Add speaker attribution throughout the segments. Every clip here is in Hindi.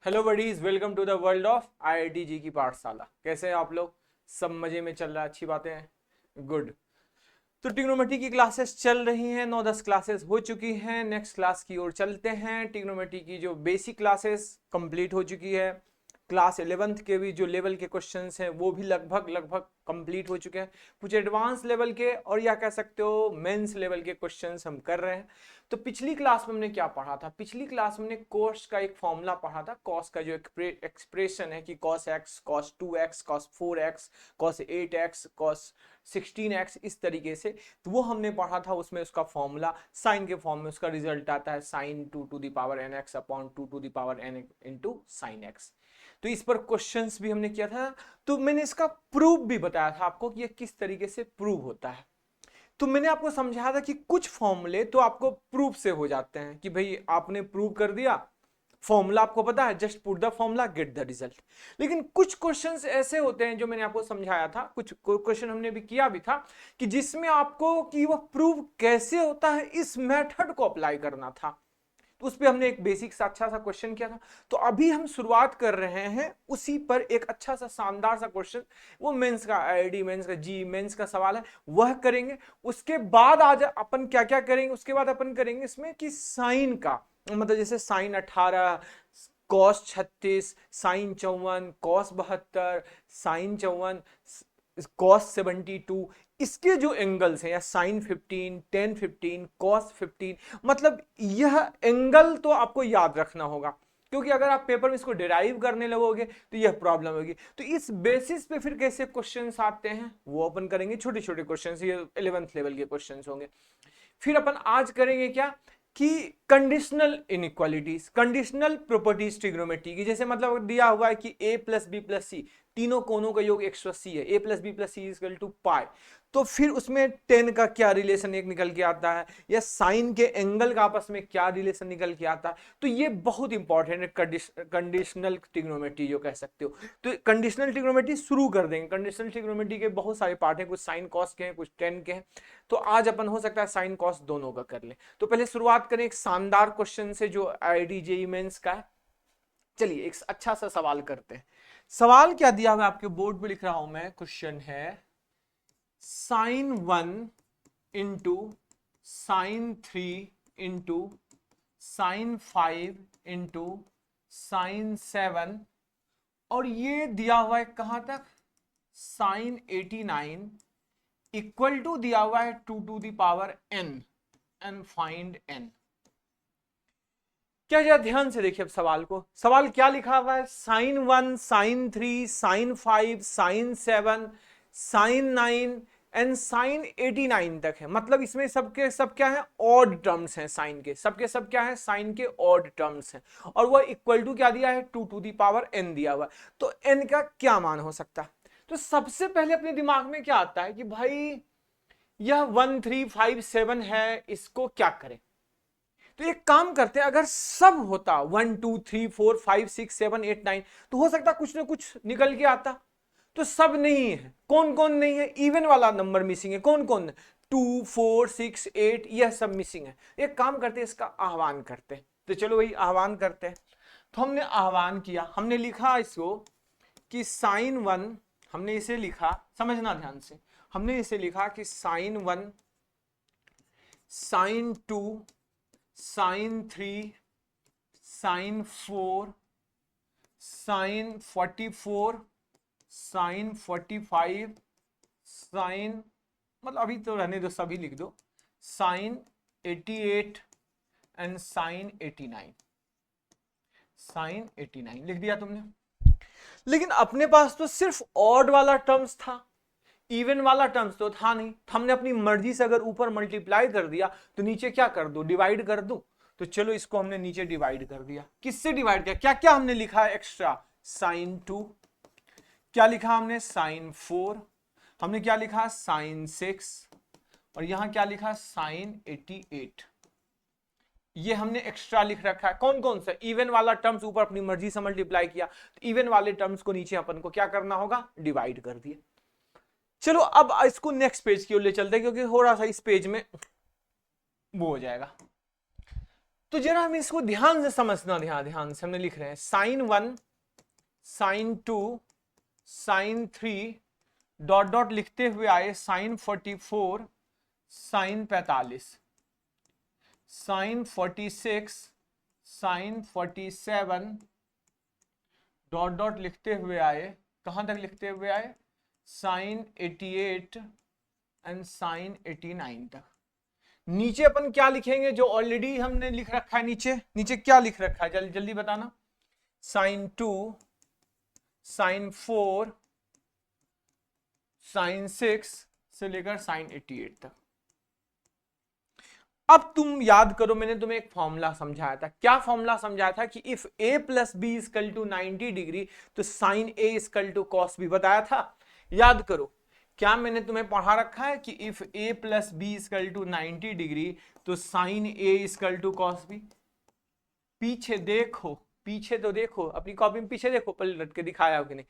Speaker 1: Hello buddies, welcome to the world of IIT JEE की पाठशाला। कैसे हैं आप लोग? सब मजे में चल रहा है? अच्छी बातें हैं, गुड। तो ट्रिग्नोमेट्री की क्लासेस चल रही हैं, 9-10 क्लासेस हो चुकी हैं। नेक्स्ट क्लास की ओर चलते हैं। ट्रिग्नोमेट्री की जो बेसिक क्लासेस कंप्लीट हो चुकी है, क्लास 11th के भी जो लेवल के क्वेश्चंस हैं वो भी लगभग लगभग कंप्लीट हो चुके हैं। कुछ एडवांस लेवल के और या कह सकते हो मेंस लेवल के क्वेश्चंस हम कर रहे हैं। तो पिछली क्लास में हमने क्या पढ़ा था? पिछली क्लास में हमने कोस का एक फॉर्मूला पढ़ा था। कॉस का जो एक्सप्रेशन है कि cos x, cos 2x, cos 4x, cos 8x, cos 16x, इस तरीके से। तो वो हमने पढ़ा था। उसमें उसका फॉर्मूला साइन के फॉर्म में उसका रिजल्ट आता है sine 2 to the power nx upon 2 to the power n into sine x. तो इस पर क्वेश्चंस भी हमने किया था। तो मैंने इसका प्रूफ भी बताया था आपको कि ये किस तरीके से प्रूव होता है। तो मैंने आपको समझाया था कि कुछ फॉर्मूले तो आपको प्रूफ से हो जाते हैं कि भाई आपने प्रूव कर दिया, फॉर्मूला आपको पता है, just put the formula get the result. लेकिन कुछ क्वेश्चंस ऐसे होते हैं जो मैंने आपको समझाया था, कुछ क्वेश्चन हमने भी किया भी था कि जिसमें आपको कि वह प्रूव कैसे होता है इस मेथड को अप्लाई करना था। तो उस पर हमने एक बेसिक सा अच्छा सा क्वेश्चन किया था। तो अभी हम शुरुआत कर रहे हैं उसी पर एक अच्छा सा शानदार सा क्वेश्चन। वो मेंस का आईआईटी मेंस का जी मेंस का सवाल है, वह करेंगे। उसके बाद आज अपन क्या क्या करेंगे? उसके बाद अपन करेंगे इसमें कि साइन का, मतलब जैसे sine 18, cos 36, sine 54, cos 72, sine 54, cos 72, इसके जो एंगल्स हैं, या साइन 15, टेन 15, कॉस 15, मतलब यह एंगल तो आपको याद रखना होगा, क्योंकि अगर आप पेपर में इसको डिराइव करने लगोगे तो यह प्रॉब्लम होगी। तो इस बेसिस पे फिर कैसे क्वेश्चंस आते हैं वो अपन करेंगे। छोटे छोटे क्वेश्चंस, ये 11th लेवल के क्वेश्चंस होंगे। फिर अपन आज करेंगे क्या कि conditional inequalities, conditional properties trigonometry की। जैसे मतलब दिया हुआ है कि a plus B plus C, तीनों कोनों का योग 180 है, a plus B plus C equal to pi. तो फिर उसमें टेन का क्या रिलेशन एक निकल के आता है, या साइन के एंगल का आपस में क्या रिलेशन निकल के आता है। तो ये बहुत इंपॉर्टेंट है कंडीशनल ट्रिग्नोमेट्री जो कह सकते हो। तो कंडीशनल ट्रिग्नोमेट्री शुरू कर देंगे। कंडीशनल ट्रिग्नोमेट्री के बहुत सारे पार्ट हैं, कुछ साइन कॉस के हैं, कुछ टेन के हैं। तो आज अपन हो सकता है साइन कॉस दोनों का कर ले। तो पहले शुरुआत करें एक शानदार क्वेश्चन से जो आईआईटी जेईई मेंस का है। चलिए एक अच्छा सा सवाल करते हैं। सवाल क्या दिया हुआ आपके बोर्ड पे लिख रहा हूं मैं। क्वेश्चन है sine 1 into sine 3 into sine 5 into sine 7, और ये दिया हुआ है कहां तक, साइन 89 इक्वल टू दिया हुआ है 2 to the power n, and find n। क्या जरा ध्यान से देखिए अब सवाल को। सवाल क्या लिखा हुआ है? Sine 1, sine 3, sine 5, sine 7, sine 9 and sine 89 तक है। मतलब इसमें सबके सब क्या है, ऑड टर्म्स हैं। साइन के सबके सब क्या है, साइन के ऑड टर्म्स हैं। और वह इक्वल टू क्या दिया है, 2 टू दी पावर n दिया हुआ। तो n का क्या मान हो सकता है? तो सबसे पहले अपने दिमाग में क्या आता है कि भाई यह 1 3 5 7 है, इसको क्या करें? तो एक काम करते हैं, अगर सब होता 1 2 3 4 5 6 7 8 9, तो हो सकता कुछ ना कुछ निकल के आता। तो सब नहीं है। कौन कौन नहीं है? इवन वाला नंबर मिसिंग है। कौन कौन है? 2 4 6 8, यह सब मिसिंग है। एक काम करते हैं, इसका आह्वान करते हैं। तो चलो वही आह्वान करते हैं। तो हमने आह्वान किया, हमने लिखा इसको कि साइन 1, हमने इसे लिखा, समझना ध्यान से, हमने इसे लिखा कि sine 1, sine 2, sine 3, sine 4, sine 44, sine 45, sine, मतलब अभी तो रहने दो, सभी लिख दो, साइन 88 एंड साइन 89। साइन 89 लिख दिया तुमने। लेकिन अपने पास तो सिर्फ ऑड वाला टर्म्स था, इवन वाला टर्म्स तो था नहीं। हमने अपनी मर्जी से अगर ऊपर मल्टीप्लाई कर दिया तो नीचे क्या कर दो, डिवाइड कर दो। तो चलो इसको हमने नीचे डिवाइड कर दिया। किससे डिवाइड किया? क्या क्या हमने लिखा है एक्स्ट्रा? साइन 2, क्या लिखा हमने, साइन 4, हमने क्या लिखा, साइन 6, और यहां क्या लिखा, साइन 88। ये हमने एक्स्ट्रा लिख रखा है। कौन कौन सा? इवन वाला टर्म्स ऊपर अपनी मर्जी से मल्टीप्लाई किया, तो इवन वाले टर्म्स को नीचे अपन को क्या करना होगा, डिवाइड कर दिया। चलो अब इसको नेक्स्ट पेज की ओर ले चलते हैं, क्योंकि थोड़ा सा इस पेज में वो हो जाएगा। तो जरा हम इसको ध्यान से समझना, ध्यान से हमने लिख रहे हैं sine 1 sine 2 sine 3 dot dot लिखते हुए आए sine 44 sine 45 sine 46 sine 47 dot dot लिखते हुए आए, कहां तक लिखते हुए आए, साइन 88 एंड साइन 89 तक। नीचे अपन क्या लिखेंगे जो ऑलरेडी हमने लिख रखा है, नीचे नीचे क्या लिख रखा है, जल्दी जल्दी बताना। साइन 2 साइन 4 साइन 6 से लेकर साइन 88 तक। अब तुम याद करो, मैंने तुम्हें एक फॉर्मूला समझाया था। क्या फॉर्मूला समझाया था कि if a plus B is equal to 90 degree तो sine a is equal to cos B बताया था। याद करो, क्या मैंने तुम्हें पढ़ा रखा है कि if a plus B is equal to 90 degree तो sine a is equal to cos B. पीछे देखो, पीछे तो देखो, अपनी कॉपी में पीछे देखो, पलट के दिखाया हो कि नहीं।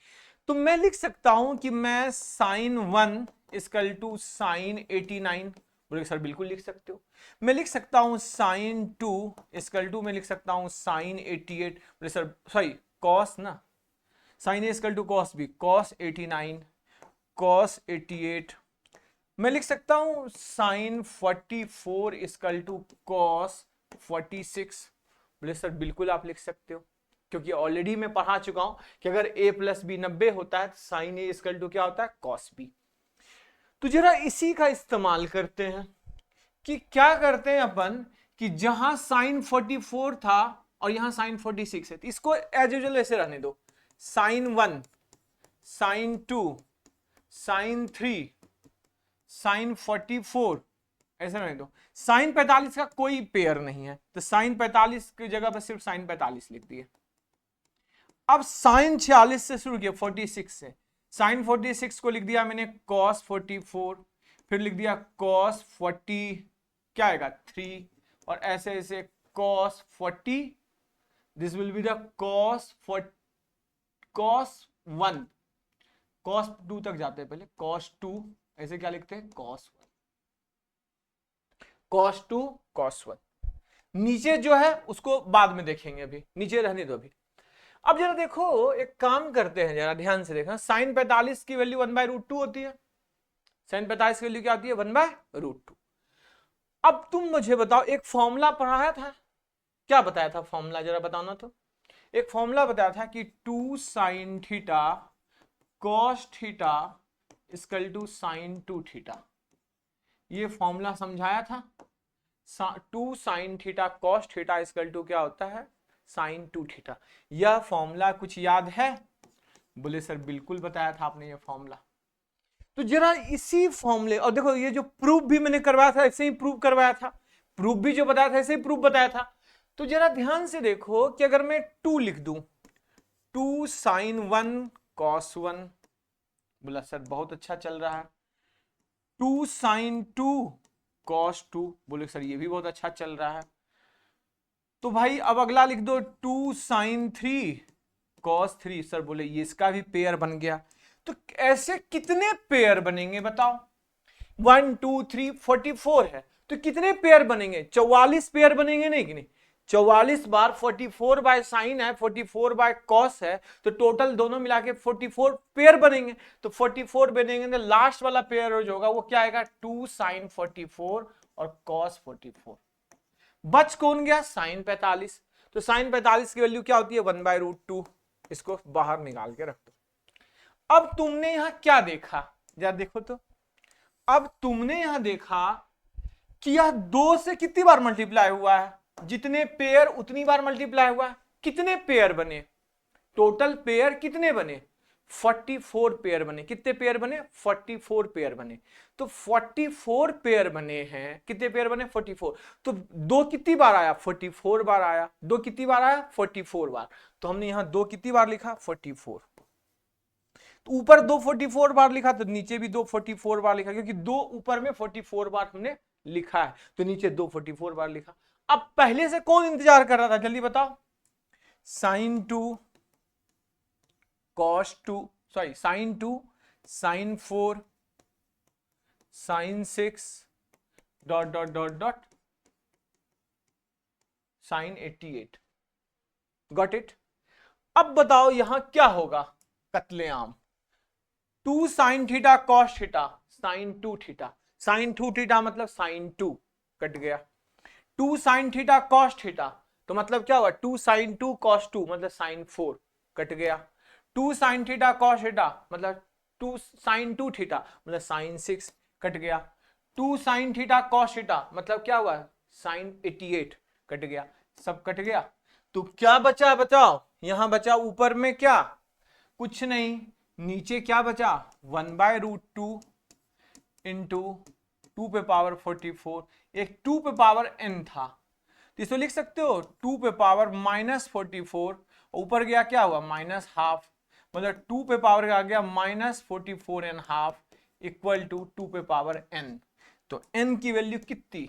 Speaker 1: तो मैं लिख सकता हूं कि मैं साइन 1 इजकल टू साइन 89, बोले सर बिल्कुल लिख सकते हो। मैं लिख सकता हूं साइन 2 इजकल टू, मैं लिख सकता हूं साइन 88, बोले सर सॉरी कॉस ना, sine A is equal to cos B, cos 89 cos 88। मैं लिख सकता हूं साइन 44 इजकल टू कॉस 46, बोले सर बिल्कुल आप लिख सकते हो, क्योंकि ऑलरेडी मैं पढ़ा चुका हूं कि अगर a प्लस बी 90 होता है तो साइन ए इजकल टू क्या होता है, कॉस बी। तो जरा इसी का इस्तेमाल करते हैं कि क्या करते हैं अपन कि जहां साइन 44 था और यहां साइन 46 है, तो इसको एज यूजुअल ऐसे रहने दो, साइन 1 साइन 2 साइन 3 साइन 44 ऐसे रहने दो। साइन 45 का कोई पेयर नहीं है तो साइन 45 की जगह पर सिर्फ साइन 45 लिख दिए। अब साइन 46 से शुरू किया, 46 से, साइन 46 को लिख दिया मैंने कॉस 44, फिर लिख दिया कॉस 40 क्या आएगा 3, और ऐसे ऐसे cos 40, this will be the cos 1, cos 2 तक जाते हैं पहले, कॉस 2 ऐसे क्या लिखते हैं कॉस 1, कॉस 2 कॉस 1। नीचे जो है उसको बाद में देखेंगे, अभी नीचे रहने दो अभी। अब जरा देखो, एक काम करते हैं, जरा ध्यान से देखना, साइन 45 की वैल्यू 1/√2 होती है, साइन 45 की वैल्यू क्या होती है 1/√2। अब तुम मुझे बताओ, एक फॉर्मूला पढ़ाया था, क्या बताया था फॉर्मूला, जरा बताना। तो एक फॉर्मूला बताया था कि 2 sine theta cos theta equal to sine 2 theta, ये फॉर्मूला समझाया था। 2 sine theta cos theta equal to क्या होता है साइन 2 थीटा। यह फॉर्मूला कुछ याद है, बोले सर बिल्कुल बताया था आपने ये फॉर्मूला। तो जरा इसी फॉर्मूले, और देखो ये जो प्रूफ भी मैंने करवाया था ऐसे ही प्रूफ करवाया था, प्रूफ भी जो बताया था ऐसे ही प्रूफ बताया था। तो जरा ध्यान से देखो कि अगर मैं 2 लिख दूं, 2 साइन 1 कॉस 1, बोला सर बहुत अच्छा चल रहा है। 2 साइन 2 कॉस 2, बोले सर ये भी बहुत अच्छा चल रहा है। तो भाई अब अगला लिख दो 2 साइन 3 कॉस 3, सर बोले ये इसका भी पेयर बन गया। तो ऐसे कितने पेयर बनेंगे बताओ, 1 2 3 44 है तो कितने पेयर बनेंगे, 44 पेयर बनेंगे, नहीं कि नहीं, 44 बार 44 बाय साइन है, 44 बाय कॉस है, तो टोटल दोनों मिला के 44 पेयर बनेंगे। तो 44 बनेंगे तो लास्ट वाला पेयर जो होगा वो क्या आएगा 2 साइन 44 और कॉस 44। बच कौन गया साइन 45, तो साइन 45 की वैल्यू क्या होती है 1/√2, इसको बाहर निकाल के रख दो। अब तुमने यहां क्या देखा, जरा देखो तो, अब तुमने यहां देखा कि यह 2 से कितनी बार मल्टीप्लाई हुआ है, जितने पेयर उतनी बार मल्टीप्लाई हुआ है। कितने पेयर बने, टोटल पेयर कितने बने 44 पेयर बने। कितने पेयर बने 44 पेयर बने। तो 44 पेयर बने हैं, कितने पेयर बने 44। तो 2 कितनी बार आया 44 बार आया, 2 कितनी बार आया 44 बार। तो हमने यहां 2 कितनी बार लिखा 44, तो ऊपर 2 44 बार लिखा तो नीचे भी 2 44 बार लिखा, क्योंकि 2 ऊपर में 44 बार हमने लिखा है तो नीचे 2 44 बार लिखा। अब पहले से कौन इंतजार कर रहा था जल्दी बताओ, sine 2 cos 2, sorry sine 2 sine 4 sine 6 dot dot dot dot sine 88। Got it. अब बताओ यहां क्या होगा, कत्लेआम। 2 sine theta cos theta sine 2 theta, sine 2 theta मतलब साइन 2 कट गया। 2 साइन थीटा कॉस थीटा तो मतलब क्या हुआ, 2 साइन 2 कॉस 2 मतलब साइन 4 कट गया। 2 साइन थीटा कॉस थीटा मतलब 2 साइन 2 थीटा मतलब साइन 6 कट गया। 2 साइन थीटा कॉस थीटा मतलब क्या हुआ, साइन 88 कट गया। सब कट गया। तो क्या बचा, बताओ यहां बचा ऊपर में क्या, कुछ नहीं, नीचे क्या बचा 1/√2 इंटू 2 पे पावर 44, एक 2 पे पावर n था तो इसको लिख सकते हो 2 पे पावर -44, ऊपर गया क्या हुआ -12, मतलब 2 पे पावर आ गया -44.5 इक्वल टू 2 पे पावर n। तो n की वैल्यू कितनी,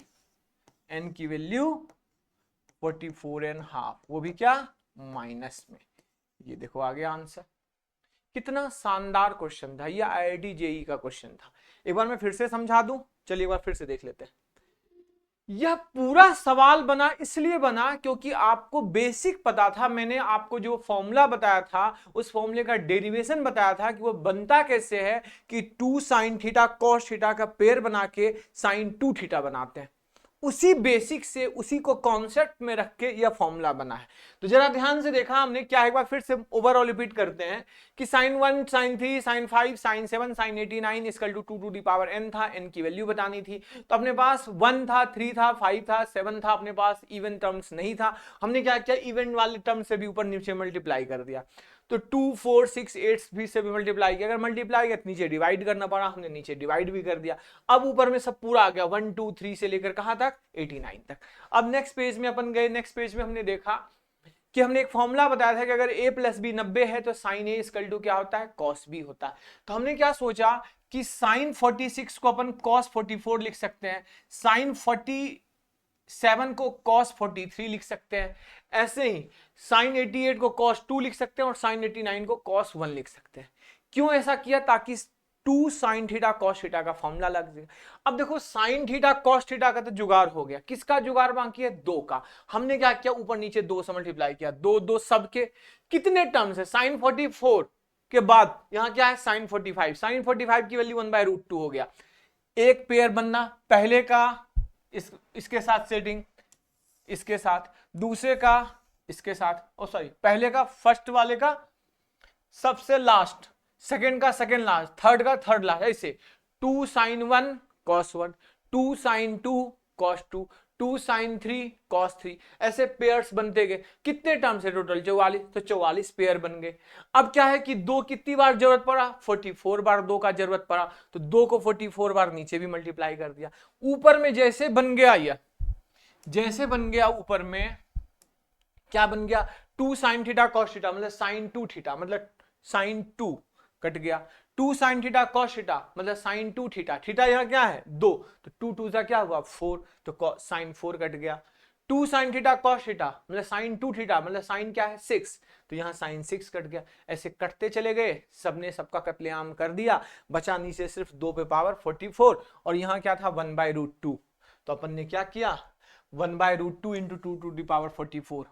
Speaker 1: n की वैल्यू 44.5, वो भी क्या माइनस में। ये देखो आ गया आंसर। कितना शानदार क्वेश्चन था, ये IIT JEE का क्वेश्चन था। एक बार मैं फिर से समझा दूं, चलिए एक बार फिर से देख लेते हैं। यह पूरा सवाल बना इसलिए बना क्योंकि आपको बेसिक पता था, मैंने आपको जो फॉर्मूला बताया था उस फॉर्मूले का डेरिवेशन बताया था कि वो बनता कैसे है कि 2 साइन थीटा कॉस थीटा का पेयर बना के साइन 2 थीटा बनाते हैं। उसी बेसिक से, उसी को कॉन्सेप्ट में रख के यह फॉर्मूला बना है। तो जरा ध्यान से देखा हमने क्या, एक बार फिर से ओवरऑल रिपीट करते हैं कि sine 1 sine 3 sine 5 sine 7 sine 89 equal to 2 to the power n था, n की वैल्यू बतानी थी। तो अपने पास 1 था, 3 था, 5 था, 7 था, अपने पास इवन टर्म्स नहीं था। हमने क्या किया, इवन वाले टर्म से भी ऊपर नीचे मल्टीप्लाई कर दिया। तो 2 4 6 8 भी से भी मल्टीप्लाई किया, अगर मल्टीप्लाई किया तो नीचे डिवाइड करना पड़ा, हमने नीचे डिवाइड भी कर दिया। अब ऊपर में सब पूरा आ गया 1 2 3 से लेकर कहां तक 89 तक। अब नेक्स्ट पेज में अपन गए, नेक्स्ट पेज में हमने देखा कि हमने एक फॉर्मूला बताया था कि अगर a प्लस बी 90 है तो साइन ए इक्वल टू क्या होता है, कॉस बी होता है। तो हमने क्या सोचा कि साइन 46 को अपन कॉस 44 लिख सकते हैं, साइन 47 को cos 43 लिख सकते हैं, ऐसे ही साइन 88 को cos 2 लिख सकते हैं और साइन 89 को cos 1 लिख सकते हैं। क्यों ऐसा किया, ताकि 2 साइन थीटा cos थीटा का फॉर्मूला लग जाए। अब देखो साइन थीटा cos थीटा का तो जुगाड़ हो गया, किसका जुगाड़ बाकी है, 2 का। हमने क्या किया, ऊपर नीचे 2 से मल्टीप्लाई किया, 2 2 सबके कितने टर्म्स है, साइन 44 के बाद यहां क्या है साइन 45, साइन 45 की वैल्यू 1/√2 हो गया। एक पेयर बनना, पहले का इसके साथ सेटिंग, इसके साथ, दूसरे का इसके साथ, ओ सॉरी पहले का फर्स्ट वाले का सबसे लास्ट, सेकंड का सेकंड लास्ट, थर्ड का थर्ड लास्ट, ऐसे 2 sine 1 cos 1, 2 sine 2 cos 2, 2 sine 3 cos 3, ऐसे पेयर्स बनते गए। कितने टर्म्स है टोटल 44, तो 44 पेयर बन गए। अब क्या है कि 2 कितनी बार जरूरत पड़ा, 44 बार 2 का जरूरत पड़ा, तो 2 को 44 बार नीचे भी मल्टीप्लाई कर दिया। ऊपर में जैसे बन गया, यह जैसे बन गया ऊपर में क्या बन गया, 2 साइन थीटा cos थीटा मतलब साइन 2 थीटा मतलब साइन 2 कट गया, 2 साइन थीटा cos थीटा मतलब साइन 2 थीटा, थीटा यहां क्या है 2, तो 2 2 का क्या हुआ 4, तो साइन 4 कट गया। 2 साइन थीटा cos थीटा मतलब साइन 2 थीटा मतलब साइन क्या है 6, तो यहां साइन 6 कट गया। ऐसे कटते चले गए, सबने सबका कत्लेआम कर दिया, बचा नीचे सिर्फ 2 पे पावर 44 और यहां क्या था 1/√2। तो अपन ने क्या किया 1/√2 into 2 to the power 44,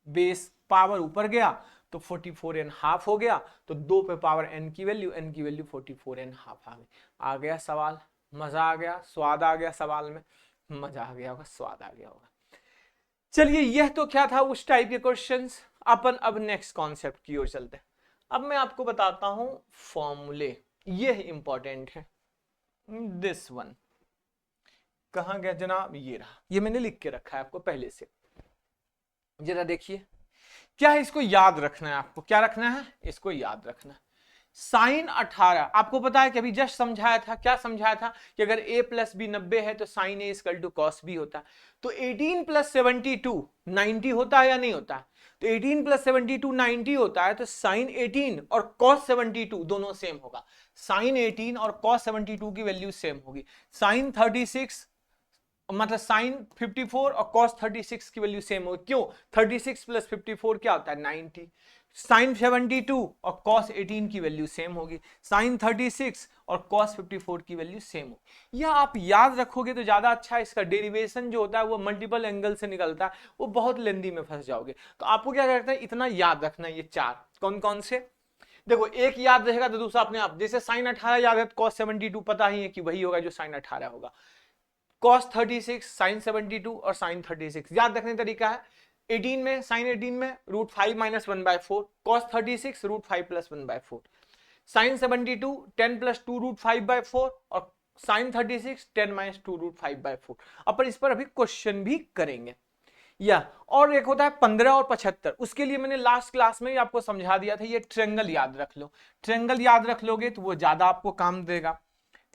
Speaker 1: base power ऊपर गया तो 44.5 हो गया, तो 2 पे पावर n की वैल्यू 44.5 आ गया सवाल। मजा आ गया, स्वाद आ गया सवाल में, मजा आ गया होगा, स्वाद आ गया होगा। चलिए यह तो क्या था उस टाइप के क्वेश्चंस। अपन अब नेक्स्ट कॉन्सेप्ट की ओर चलते हैं। अब मैं आपको बताता हूं फॉर्मूले, यह इंपॉर्टेंट है। दिस वन कहां गया जनाब, ये रहा, ये मैंने लिख के रखा है आपको पहले से, जरा देखिए क्या है, इसको याद रखना है आपको, क्या रखना है, इसको याद रखना है। साइन 18 आपको पता है कि अभी जस्ट समझाया था, क्या समझाया था कि अगर a प्लस बी 90 है तो sine a equal to cos B होता है। तो 18 प्लस 72 90 होता है या नहीं होता है, तो 18 प्लस 72 90 होता है, तो साइन 18 और कॉस 72 दोनों सेम होगा, साइन 18 और कॉस 72 की वैल्यू सेम होगी। साइन 36 मतलब साइन 54 और कॉस 36 की वैल्यू सेम होगी। क्यों? 36 प्लस 54 क्या होता है? 90। साइन 72 और कॉस 18 की वैल्यू सेम होगी। साइन 36 और कॉस 54 की वैल्यू सेम होगी। यह आप याद रखोगे तो ज्यादा अच्छा है। इसका डेरिवेशन जो होता है वो मल्टीपल एंगल से निकलता है, वो बहुत लेंदी में फंस जाओगे। तो आपको क्या करना है, इतना याद रखना है। ये चार कौन कौन से, देखो एक याद रहेगा तो दूसरा अपने आप। जैसे साइन 18 याद है, कॉस 72 पता ही है कि वही होगा जो साइन 18 होगा। कॉस 36, साइन 72 और साइन 36 याद रखने का तरीका है। 18 में, साइन 18 में √5 minus 1/4, cos 36 √5 plus 1/4, sine 72 10 plus 2 √5/4 और साइन 36 10 माइनस 2 √5/4। अपन इस पर अभी क्वेश्चन भी करेंगे। या और एक होता है 15 और 75, उसके लिए मैंने लास्ट क्लास में ही आपको समझा दिया था। ये ट्रायंगल याद रख लो। ट्रायंगल याद रख लोगे तो वो ज्यादा आपको काम देगा।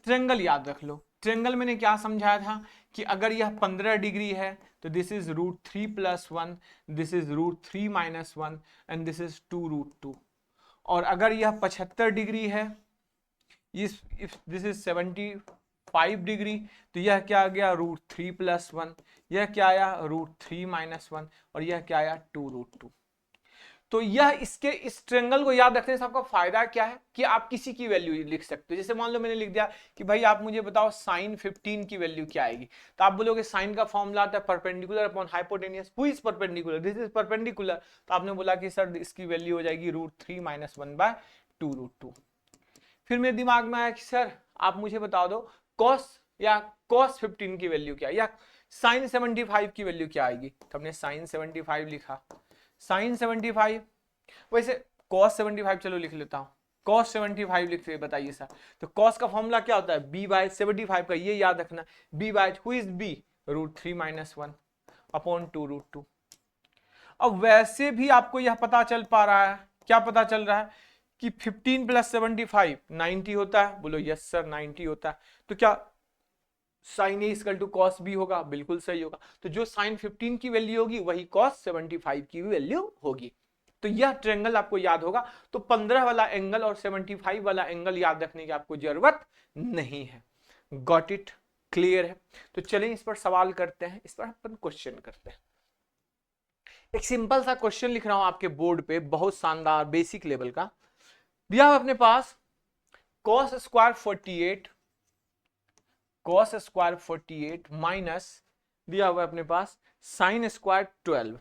Speaker 1: ट्रायंगल याद रख लो। ट्रायंगल मैंने क्या समझाया था कि अगर यह 15 डिग्री है तो this is √3 + 1, this is √3 - 1 and this is 2√2। और अगर यह 75 डिग्री है, इफ दिस इज 75 डिग्री, तो यह क्या आ गया? √3 + 1, यह क्या आया? √3 - 1 और यह क्या आया? 2√2। तो यह इसके इस ट्रायंगल को याद रखने से आपका फायदा क्या है कि आप किसी की वैल्यू लिख सकते हो। जैसे मान लो मैंने लिख दिया कि भाई आप मुझे बताओ साइन 15 की वैल्यू क्या आएगी, तो आप बोलोगे साइन का फॉर्मूला आता है perpendicular upon hypotenuse. Who is perpendicular? This is perpendicular. तो आपने बोला कि सर इसकी वैल्यू हो जाएगी √3 - 1/2√2। फिर मेरे दिमाग में आया कि सर आप मुझे बता दो कॉस या कॉस 15 की वैल्यू क्या, या साइन 75 की वैल्यू क्या आएगी। तो हमने साइन 75 लिखा। साइन 75, वैसे कॉस 75 चलो लिख लेता हूं। कॉस 75 लिखते बताइए सर, तो कॉस का फॉर्मूला क्या होता है? b/75 का, ये याद रखना। b/ who is b? √3 - 1 upon 2√2। अब वैसे भी आपको यह पता चल पा रहा है, क्या पता चल रहा है कि 15 + 75 90 होता है। बोलो यस सर 90 होता है। तो क्या sine a equal to cos b होगा? बिल्कुल सही होगा। तो जो साइन 15 की वैल्यू होगी वही कॉस 75 की वैल्यू होगी। तो यह ट्रायंगल आपको याद होगा। तो 15 वाला एंगल और 75 वाला एंगल याद रखने की आपको जरूरत नहीं है। Got it? क्लियर है? तो चलें इस पर सवाल करते हैं, इस पर अपन क्वेश्चन करते हैं। एक सिंपल सा क्वेश्चन लिख रहा हूं आपके बोर्ड पे, बहुत शानदार बेसिक लेवल का। दिया अपने पास cos square 48, cos square 48 minus दिया हुआ अपने पास साइन स्क्वायर 12।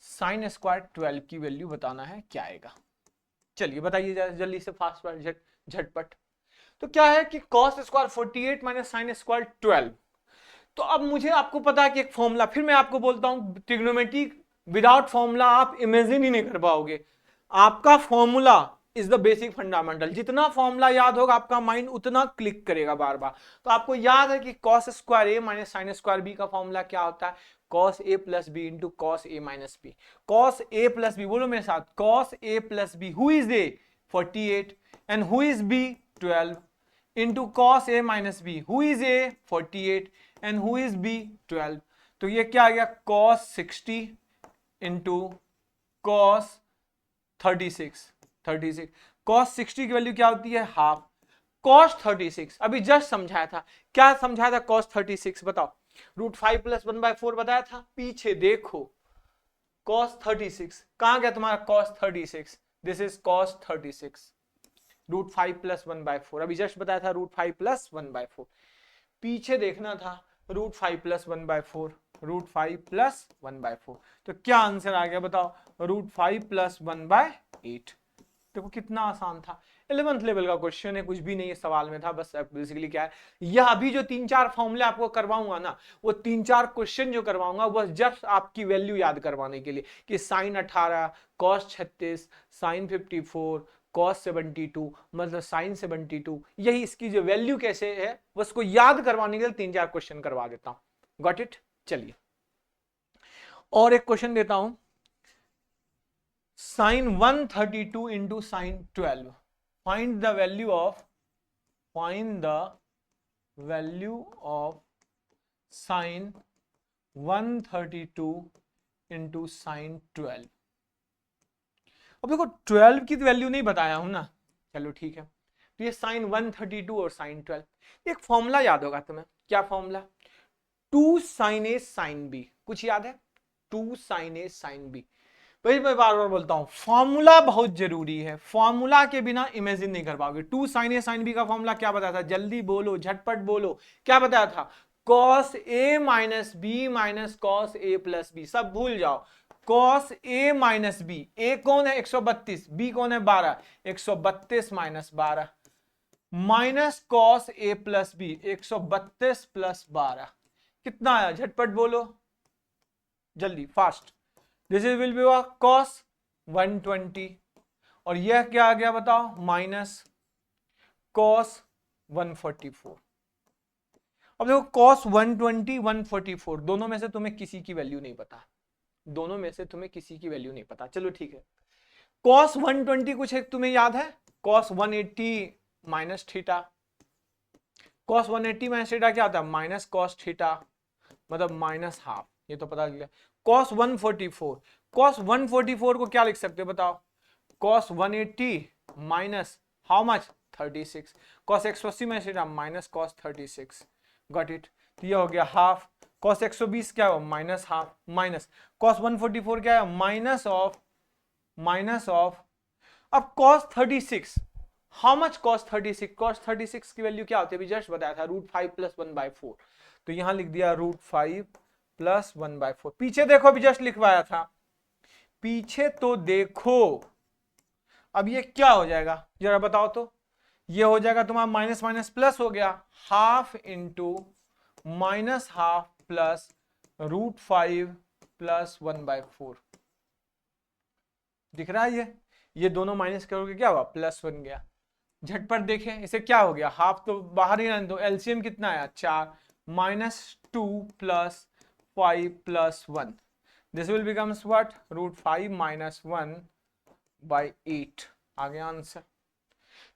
Speaker 1: साइन स्क्वायर 12 की वैल्यू बताना है, क्या आएगा? चलिए बताइए जल्दी से, फास्ट झटपट। तो क्या है कि cos square 48 minus sine square 12। तो अब मुझे आपको पता है कि एक फॉर्मूला, फिर मैं आपको बोलता हूं ट्रिग्नोमेट्री विदाउट फॉर्मूला आप इमेजिन ही नहीं कर पाओगे। आपका formula is the basic fundamental. जितना फॉर्मूला याद होगा आपका माइंड उतना क्लिक करेगा बार बार। तो आपको याद है कि cos स्क्वायर ए माइनस साइन स्क्वायर बी का फॉर्मूला क्या होता है? cos a plus b into cos A minus b. cos a plus b, बोलो मेरे साथ, cos a plus b. Who is a? 48 and who is b? 12 into cos a minus b. Who is a? 48 and who is b? 12। तो ये क्या आ गया? cos 60 into cos 36। cos 60 की वैल्यू क्या होती है? हाफ। cos 36 अभी जस्ट समझाया था। क्या समझाया था cos 36? बताओ। √5 + 1/4 बताया था। पीछे देखो, cos 36 कहां गया तुम्हारा? cos 36, this is cos 36। √5 + 1/4 अभी जस्ट बताया था, √5 + 1/4। पीछे देखना था, √5 + 1/4, √5 + 1/4। तो क्या आंसर आ गया बताओ? √5 + 1/8। देखो कितना आसान था। 11th लेवल का क्वेश्चन है, कुछ भी नहीं है सवाल में था। बस बेसिकली क्या है, यह अभी जो 3-4 फॉर्मूले आपको करवाऊंगा ना, वो 3-4 क्वेश्चन जो करवाऊंगा बस जस्ट आपकी वैल्यू याद करवाने के लिए कि साइन 18, cos 36, साइन 54, cos 72, मतलब साइन 72, यही इसकी जो वैल्यू कैसे है बस को याद करवाने के लिए 3-4 क्वेश्चन करवा देता हूं। Got it? चलिए और एक क्वेश्चन देता हूं। Sine 132 into sine 12, find the value of sine 132 into sine 12। अब देखो 12 की वैल्यू नहीं बताया हूं ना, चलो ठीक है। तो ये साइन 132 और साइन 12, एक फॉर्मूला याद होगा तुम्हें। क्या formula? 2 sin A sin B, कुछ याद है? 2 sin A sin B। भाई मैं बार बार बोलता हूं, फॉर्मूला बहुत जरूरी है, फॉर्मूला के बिना इमेजिन नहीं कर पाओगे। 2 sin A sin B का फॉर्मूला क्या बताया था? जल्दी बोलो, झटपट बोलो, क्या बताया था? cos A minus B minus cos A plus B, सब भूल जाओ। cos A minus B, A कौन है? 132, B कौन है? 12, 132 minus 12 minus cos A plus B, 132 plus 12, कितना आया? झटपट बोलो, जल्दी, fast. This is will be cos 120, और यह क्या आ गया बताओ? Minus cos 144। अब देखो cos 120 144 दोनों में से तुम्हें किसी की वैल्यू नहीं पता, दोनों में से तुम्हें किसी की वैल्यू नहीं पता। चलो ठीक है, cos 120 कुछ एक तुम्हें याद है? cos 180 minus theta, cos 180 minus theta क्या होता है? माइनस cos थीटा, मतलब माइनस हाफ, ये तो पता चला। cos 144, cos 144 को क्या लिख सकते हो बताओ? cos 180 minus how much? 36, cos 180 minus theta minus cos 36, got it. तो ये हो गया हाफ। cos 120 क्या हो? माइनस हाफ, माइनस cos 144 क्या है? Minus of. अब cos 36, how much cos 36? cos 36 की वैल्यू क्या होती है? अभी जस्ट बताया था, √5 प्लस 1/4, तो यहां लिख दिया √5 प्लस 1/4। पीछे देखो, अभी जस्ट लिखवाया था, पीछे तो देखो। अब ये क्या हो जाएगा जरा बताओ तो? ये हो जाएगा तुम्हारा माइनस माइनस प्लस हो गया, half into minus half plus √5 plus 1/4, दिख रहा है? ये दोनों माइनस करोगे क्या हुआ? प्लस बन गया। झटपट देखें इसे, क्या हो गया? हाफ तो बाहर ही रहने दो, एलसीएम कितना आया? 4, -2 plus 5 plus 1, this will becomes what? √5 minus 1/8, आ गया आंसर।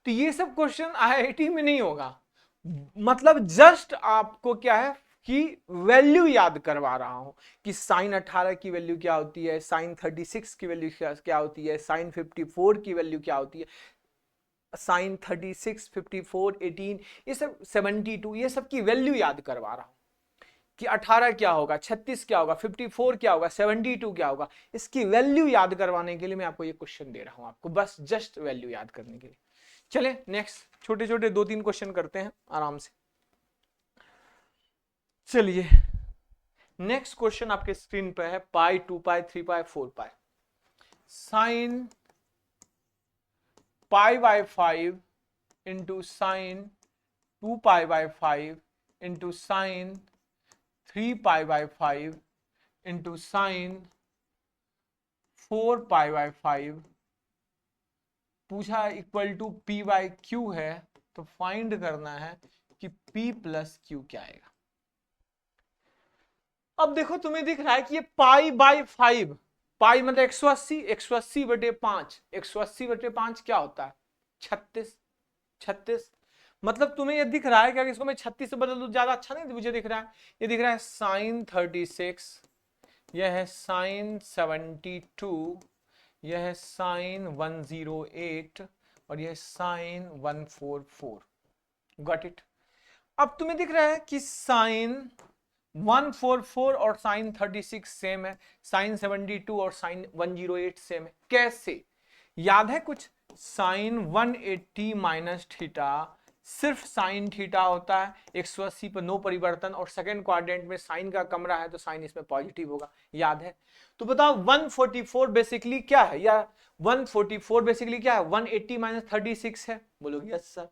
Speaker 1: तो ये सब क्वेश्चन आईआईटी में नहीं होगा, मतलब जस्ट आपको क्या है कि वैल्यू याद करवा रहा हूं कि साइन 18 की वैल्यू क्या होती है, साइन 36 की वैल्यू क्या होती है, साइन 54 की वैल्यू क्या होती है, साइन 36, 54, 18, ये सब 72, ये सब की वैल्यू याद करवा रहा हूं कि 18 क्या होगा, 36 क्या होगा, 54 क्या होगा, 72 क्या होगा। इसकी वैल्यू याद करवाने के लिए मैं आपको ये क्वेश्चन दे रहा हूं, आपको बस जस्ट वैल्यू याद करने के लिए। चले नेक्स्ट, छोटे छोटे 2-3 क्वेश्चन करते हैं आराम से। चलिए नेक्स्ट क्वेश्चन आपके स्क्रीन पे है, pi, 2 pi, 3 pi, 4 pi. Sine pi by 5 into sine 2 pi by 5 into sine 3 pi by 5 into sine 4 pi by 5, पूछा equal to P by Q है, तो फाइंड करना है कि पी प्लस क्यू क्या आएगा। अब देखो तुम्हें दिख रहा है कि ये पाई बाय 5, पाई मतलब 180, 180/5, 180/5 क्या होता है? 36, 36, मतलब तुम्हें ये दिख रहा है क्या कि इसको मैं 36 से बदल दूं, ज्यादा अच्छा नहीं मुझे दिख रहा है? ये दिख रहा है साइन 36, यह है साइन 72, यह है साइन 108, और यह साइन 144, गॉट इट। अब तुम्हें दिख रहा है कि साइन 144 और साइन 36 सेम है, साइन 72 और साइन 108 सेम है। कैसे? याद है कुछ? साइन 180 माइनस थीटा सिर्फ साइन थीटा होता है, 180 पर नो परिवर्तन, और सेकंड क्वाड्रेंट में साइन का कमरा है तो साइन इसमें पॉजिटिव होगा, याद है? तो बताओ 144 बेसिकली क्या है, या 144 बेसिकली क्या है? 180 माइनस 36 है, बोलोगे यस सर।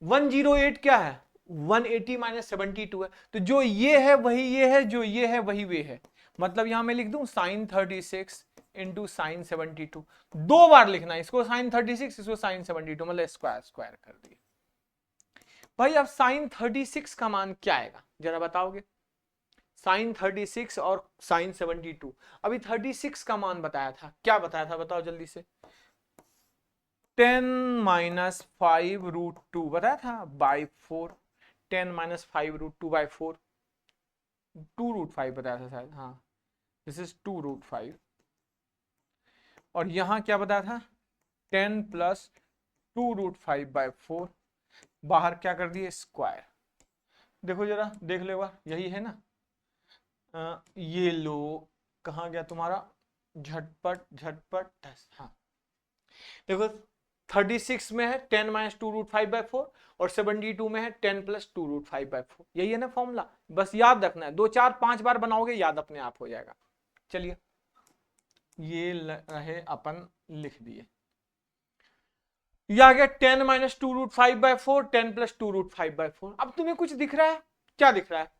Speaker 1: 108 क्या है? 180 माइनस 72 है, तो जो ये है वही ये है, जो ये है वही वे है। मतलब यहां मैं लिख दूं साइन 36 इंटू साइन 72, 2 बार लिखना है, इसको साइन 36, इसको साइन 72, मतलब स्क्वायर स्क्वायर कर दिए। भाई अब साइन 36 का मान क्या आएगा जरा बताओगे? साइन 36 और साइन 72, अभी 36 का मान बताया था, क्या बताया था बताओ जल्दी से? 10 माइनस 5√2 बताया था बाई 4, 10 माइनस 5√2/4, 2√5 बताया था शायद, हाँ दिस इज 2√5, और यहां क्या बताया था? 10 प्लस 2√5/4, बाहर क्या कर दिए? स्क्वायर। देखो जरा देख लो, यही है ना? ये लो, कहाँ गया तुम्हारा, झटपट झटपट टेस्ट। हाँ देखो 36 में है 10 माइनस 2√5/4 और 72 में है 10 प्लस 2√5/4। यही है ना फॉर्मूला, बस याद रखना है, 2 4 5 बार बनाओगे याद अपने आप हो जाएगा। चलिए ये रहे अपन लिख दिए। ये आ गया 10 माइनस 2√5/4 10 प्लस 2√5/4। अब तुम्हें कुछ दिख रहा है, क्या दिख रहा है,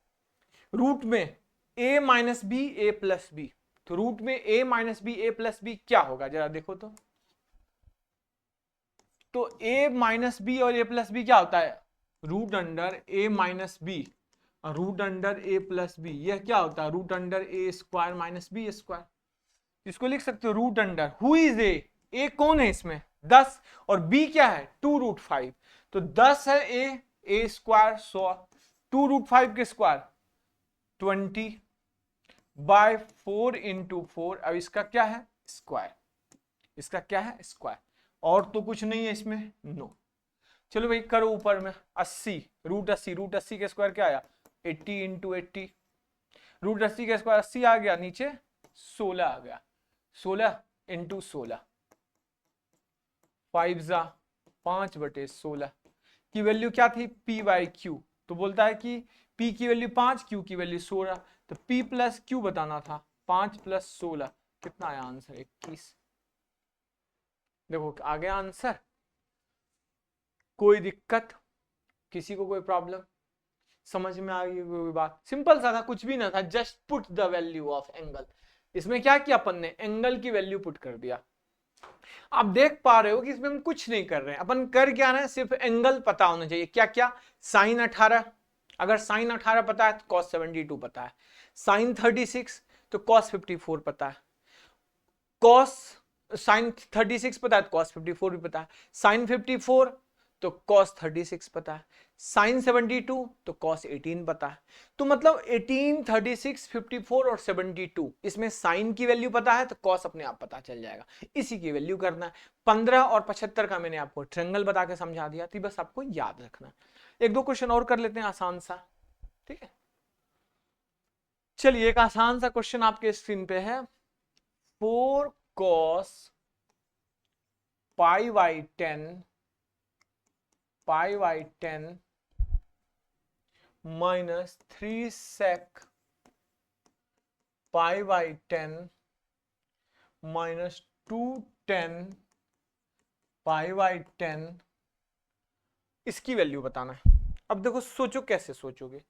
Speaker 1: रूट में a minus B A plus B, तो रूट में a minus B A plus B क्या होगा जरा देखो तो a माइनस बी और a प्लस बी क्या होता है, root under a minus B root under a plus B, यह क्या होता है, root under a square minus B square. इसको लिख सकते हो root under who is A कौन है इसमें 10 और b क्या है 2√5, तो 10 है a स्क्वायर 100, 2√5 के स्क्वायर 20/4 इंटू 4। अब इसका क्या है स्क्वायर, इसका क्या है स्क्वायर, और तो कुछ नहीं है इसमें नो। चलो भाई करो ऊपर में 80 √80 के स्क्वायर क्या आया 80 इंटू 80, √80 के स्क्वायर 80 आ गया, नीचे 16 आ गया, 16 इंटू 16 5/16 की वैल्यू क्या थी p/q, तो बोलता है कि p की वैल्यू 5 q की वैल्यू 16, तो p प्लस q बताना था, 5 प्लस 16 कितना आया आंसर 21। देखो आ गया आंसर, कोई दिक्कत, किसी को कोई प्रॉब्लम, समझ में आ गई कोई बात, सिंपल सा था, कुछ भी ना था, just put the value of angle. इसमें क्या किया अपन ने, एंगल की वैल्यू पुट कर दिया। आप देख पा रहे हो कि इसमें हम कुछ नहीं कर रहे हैं, अपन कर क्या रहे हैं, सिर्फ एंगल पता होना चाहिए। क्या क्या, साइन 18, अगर साइन 18 पता है तो कॉस 72 पता है, साइन 36 तो कॉस 54 पता है, कॉस साइन 36 पता है तो कॉस 54 भी पता है, साइन 54 तो कॉस 36 पता है, साइन 72 तो कॉस 18 पता है। तो मतलब 18, 36, 54 और 72 इसमें साइन की वैल्यू पता है तो कॉस अपने आप पता चल जाएगा, इसी की वैल्यू करना है। 15 और 75 का मैंने आपको ट्रायंगल बता के समझा दिया थी, बस आपको याद रखना। एक दो क्वेश्चन और कर लेते हैं आसान सा, ठीक है। चलिए एक आसान सा क्वेश्चन आपके स्क्रीन पे है, 4 cos π/10 minus 3 sec π/10 minus 2tan π/10, इसकी वैल्यू बताना है। अब देखो सोचो कैसे सोचोगे,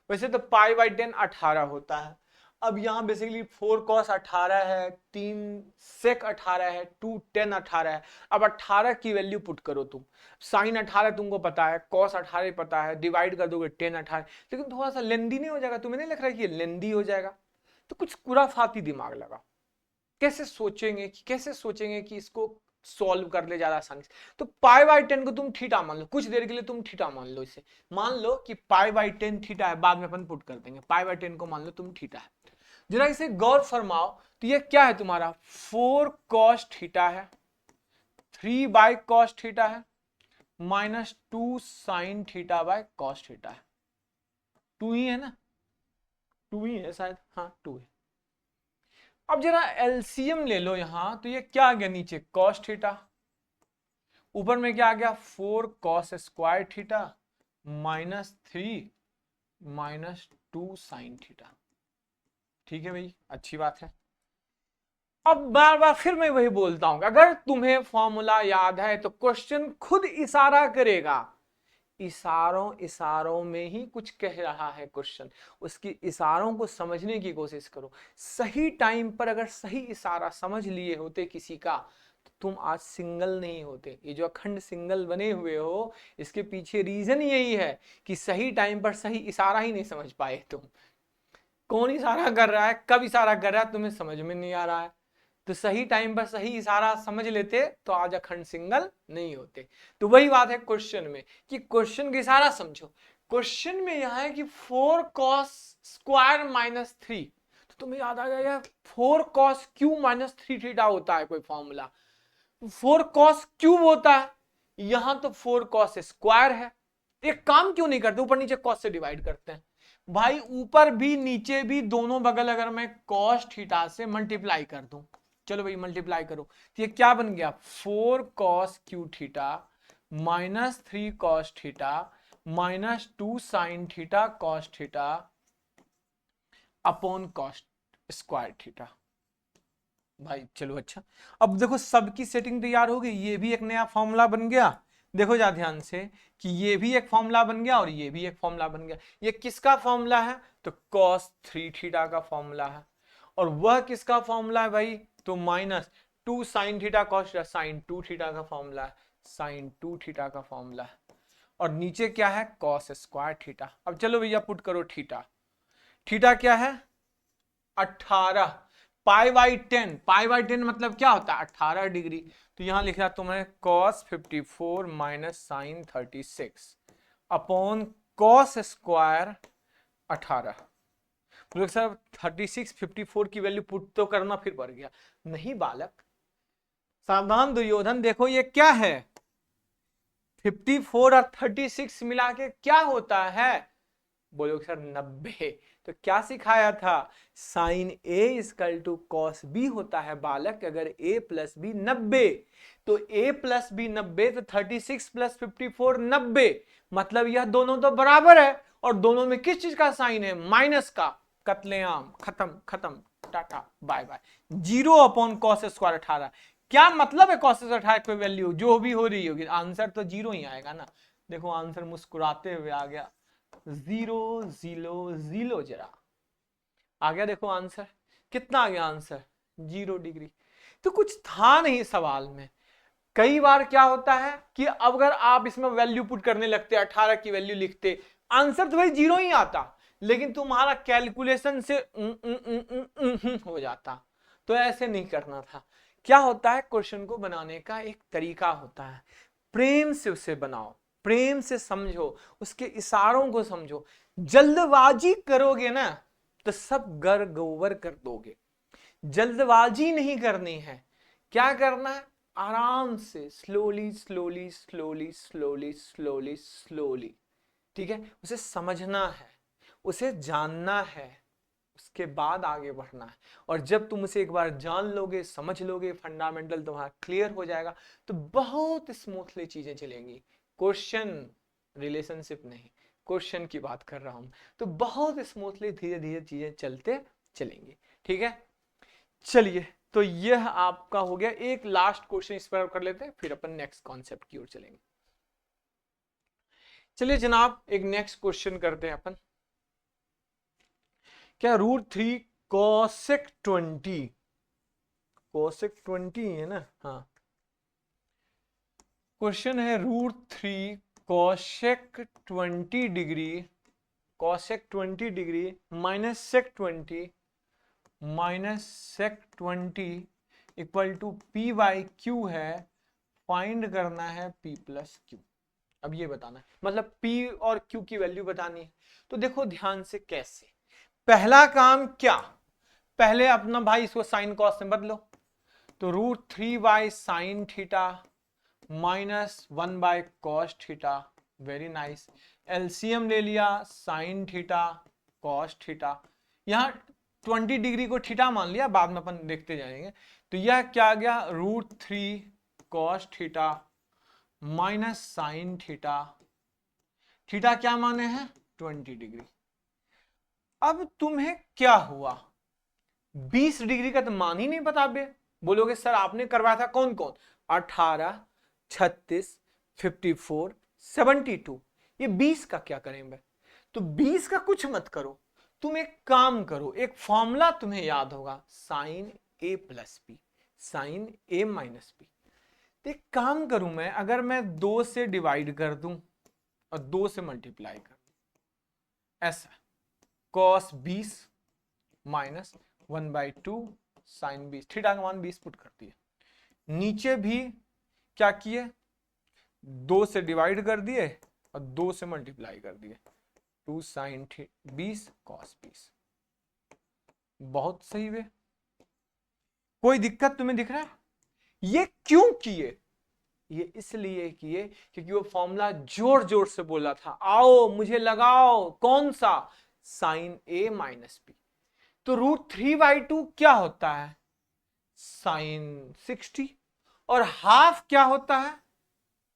Speaker 1: वैसे तो π/10 18 होता है, अब यहां बेसिकली 4 cos 18 है, 3 sec 18 है, 2 tan 18 है। अब 18 की वैल्यू पुट करो तुम, साइन 18 तुमको पता है, cos 18 पता है, डिवाइड कर दोगे tan 18, लेकिन थोड़ा सा लेंदी नहीं हो जाएगा, तुम्हें नहीं लग रहा है कि लेंदी हो जाएगा, तो कुछ खुराफाती दिमाग लगा, कैसे सोचेंगे कि इसको सॉल्व कर ले ज्यादा आसानी से। तो π/10 को तुम थीटा मान लो, कुछ देर के लिए तुम थीटा मान लो, इसे मान लो कि π/10 थीटा है, बाद में अपन पुट कर देंगे, π/10 को मान लो तुम थीटा है। जरा इसे गौर फरमाओ, तो ये क्या है तुम्हारा 4 cos थीटा है, 3/cos थीटा है, माइनस 2 sin थीटा/cos थीटा है, 2 ही है ना, 2 ही है शायद, हाँ 2 है। अब जरा एलसीएम ले लो यहां, तो ये क्या आ गया नीचे cos थीटा, ऊपर में क्या आ गया 4 cos square theta minus 3 minus 2 sin theta. ठीक है भाई, अच्छी बात है। अब बार बार फिर मैं वही बोलता हूं, अगर तुम्हें फॉर्मूला याद है तो क्वेश्चन खुद इशारा करेगा, इशारों में ही कुछ कह रहा है क्वेश्चन, उसकी इशारों को समझने की कोशिश करो। सही टाइम पर अगर सही इशारा समझ लिए होते किसी का, तो तुम आज सिंगल नहीं होते। ये जो अखंड सिंगल बने हुए हो, इसके पीछे रीजन यही है कि सही टाइम पर सही इशारा ही नहीं समझ पाए तुम। कौन इशारा कर रहा है, कब इशारा कर रहा है, तुम्हें समझ में नहीं आ रहा है, तो सही टाइम पर सही इशारा समझ लेते तो आज अखंड सिंगल नहीं होते। तो वही बात है क्वेश्चन में कि क्वेश्चन का इशारा समझो। क्वेश्चन में यह है कि 4 cos स्क्वायर माइनस 3, तो तुम्हें याद आ गया 4 cos क्यूब माइनस 3 थीटा होता है कोई फॉर्मूला, 4 cos क्यूब होता है, यहां तो 4 cos स्क्वायर है। एक काम क्यों नहीं करते, ऊपर नीचे cos से डिवाइड करते हैं, भाई ऊपर भी नीचे भी दोनों बगल अगर मैं cos थीटा से मल्टीप्लाई कर दूं, चलो भाई मल्टीप्लाई करो, तो ये क्या बन गया 4 cos Q theta minus 3 cos theta minus 2 sine theta cos theta upon cos square theta. भाई चलो अच्छा, अब देखो सबकी सेटिंग तैयार हो गई, ये भी एक नया फॉर्मूला बन गया, देखो जा ध्यान से कि ये भी एक फॉर्मूला बन गया और ये भी एक फॉर्मूला बन गया। ये किसका फॉर्मूला है, तो cos 3 थीटा का फॉर्मूला है, और वह किसका फॉर्मूला है भाई, तो minus 2 sine theta cos theta, sine 2 theta का फॉर्मूला है, साइन 2 थीटा का फॉर्मूला है, और नीचे क्या है cos स्क्वायर थीटा। अब चलो भैया पुट करो थीटा, थीटा क्या है 18 पाई बाई 10, पाई बाई 10 मतलब क्या होता है 18 डिग्री, तो यहां लिखा तुमने cos 54 minus sine 36 upon cos square 18। बोलो सर 36 54 की वैल्यू पुट तो करना, फिर बढ़ गया, नहीं बालक सावधान दुर्योधन, देखो ये क्या है 54 और 36 मिला के क्या होता है, बोलो सर 90। तो क्या सिखाया था, sine A is equal to cos B होता है बालक, अगर a प्लस बी 90 तो a प्लस बी 90, तो 36 प्लस 54 90, मतलब यह दोनों तो बराबर है, और दोनों में किस चीज का साइन है, माइनस का, कत्लेआम, खत्म खत्म, टाटा bye bye, 0 upon cos square 18। क्या मतलब है कॉस स्क्वायर 18 की वैल्यू जो भी हो रही होगी, आंसर तो 0 ही आएगा ना, देखो आंसर मुस्कुराते हुए आ गया 0 0 0, जरा आ गया, देखो आंसर कितना आ गया, आंसर 0 डिग्री। तो कुछ था नहीं सवाल में। कई बार क्या होता है कि अगर आप इसमें वैल्यू पुट करने लगते 18 की वैल्यू लिखते, आंसर तो भाई 0 ही आता, लेकिन तुम्हारा कैलकुलेशन से हो जाता, तो ऐसे नहीं करना था। क्या होता है, क्वेश्चन को बनाने का एक तरीका होता है, प्रेम से उसे बनाओ, प्रेम से समझो, उसके इशारों को समझो, जल्दबाजी करोगे ना तो सब गर गोबर कर दोगे। जल्दबाजी नहीं करनी है, क्या करना है, आराम से slowly slowly slowly slowly slowly slowly, ठीक है, उसे समझना है, उसे जानना है, उसके बाद आगे बढ़ना है। और जब तुम उसे एक बार जान लोगे, समझ लोगे, फंडामेंटल तुम्हारा क्लियर हो जाएगा, तो बहुत स्मूथली चीजें चलेंगी। क्वेश्चन रिलेशनशिप नहीं, क्वेश्चन की बात कर रहा हूं, तो बहुत स्मूथली धीरे धीरे चीजें चलते चलेंगी, ठीक है। चलिए, तो यह आपका हो गया, एक लास्ट क्वेश्चन इस पर कर लेते हैं, फिर अपन नेक्स्ट कॉन्सेप्ट की ओर चलेंगे। चलिए जनाब, एक नेक्स्ट क्वेश्चन करते हैं अपन, क्या √3 cosec 20, cosec 20 है ना, हाँ, क्वेश्चन है √3 cosec 20 degree, cosec 20 degree minus sec 20 minus sec 20 equal to p by Q है, फाइंड करना है p प्लस क्यू। अब ये बताना है, मतलब p और q की वैल्यू बतानी है। तो देखो ध्यान से कैसे, पहला काम क्या, पहले अपना भाई इसको साइन कॉस में बदलो, तो √3 by sine theta minus 1 by cos theta, very nice, LCM ले लिया, साइन थीटा कॉस थीटा, यहां 20 डिग्री को थीटा मान लिया, बाद में अपन देखते जाएंगे, तो यह क्या आ गया √3 cos theta minus sine theta, theta क्या माने हैं 20 डिग्री। अब तुम्हें क्या हुआ, 20 डिग्री का तो मान ही नहीं पता बे, बोलोगे सर आपने करवाया था कौन कौन, 18 36 54 72, ये 20 का क्या करेंगे, तो 20 का कुछ मत करो, तुम एक काम करो, एक फॉर्मूला तुम्हें याद होगा, sign A plus B, sign A minus B. तो एक काम करूं मैं, अगर मैं 2 से डिवाइड कर दूं और 2 से मल्टीप्लाई कर दूं, ऐसा cos 20 माइनस 1/2 साइन 20, थीटा का मान 20 पुट कर दिए, नीचे भी क्या किए 2 से डिवाइड कर दिए और 2 से मल्टीप्लाई कर दिए, 2 साइन 20 cos 20। बहुत सही वे, कोई दिक्कत तुम्हें दिख रहा है, ये क्यों किए, ये इसलिए किए क्योंकि वो फॉर्मूला जोर जोर से बोला था, आओ मुझे लगाओ, कौन सा, साइन ए माइनस बी। तो √3/2 क्या होता है? साइन 60। और हाफ क्या होता है?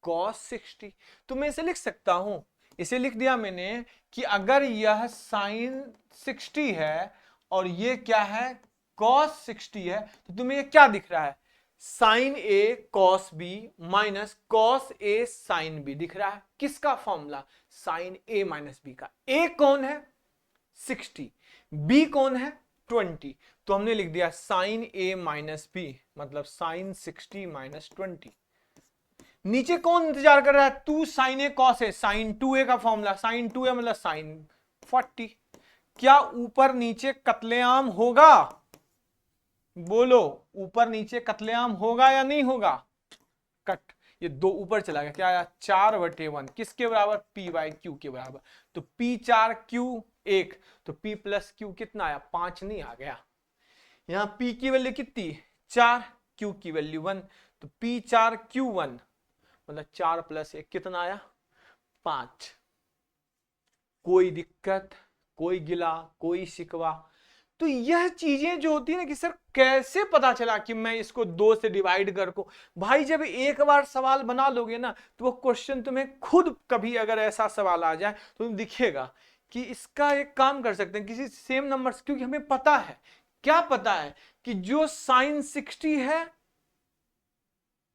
Speaker 1: cos 60। तो मैं इसे लिख सकता हूं, इसे लिख दिया मैंने कि अगर यह साइन 60 है और ये क्या है? cos 60 है, तो तुम्हें ये क्या दिख रहा है? साइन ए cos बी माइनस cos ए साइन बी दिख रहा है। किसका फॉर्मूला? साइन ए माइनस बी का। ए कौन है? 60, बी कौन है? 20। तो हमने लिख दिया साइन ए माइनस बी मतलब साइन 60 माइनस 20। नीचे कौन इंतजार कर रहा है? 2 sign A cos A, sign 2a का फॉर्मूला, साइन 2a मतलब साइन 40। क्या ऊपर नीचे कत्लेआम होगा? बोलो, ऊपर नीचे कत्लेआम होगा या नहीं होगा? कट, ये 2 ऊपर चला गया, क्या आया? 4/1 किसके बराबर? p/q के बराबर। तो p4q 1, तो p प्लस q कितना आया? 5 नहीं आ गया। यहां p की वैल्यू कितनी? 4, q की वैल्यू 1, तो p4q1 मतलब 4 + 1 कितना आया? 5। कोई दिक्कत, कोई गिला, कोई शिकवा? तो यह चीजें जो होती है ना कि सर कैसे पता चला कि मैं इसको 2 से डिवाइड कर को? भाई जब एक बार सवाल बना लोगे ना तो वो क्वेश्चन तुम्हें खुद, कभी अगर ऐसा सवाल आ जाए तो तुम्हें दिखेगा कि इसका एक काम कर सकते हैं किसी सेम नंबर से, क्योंकि हमें पता है, क्या पता है कि जो साइन 60 है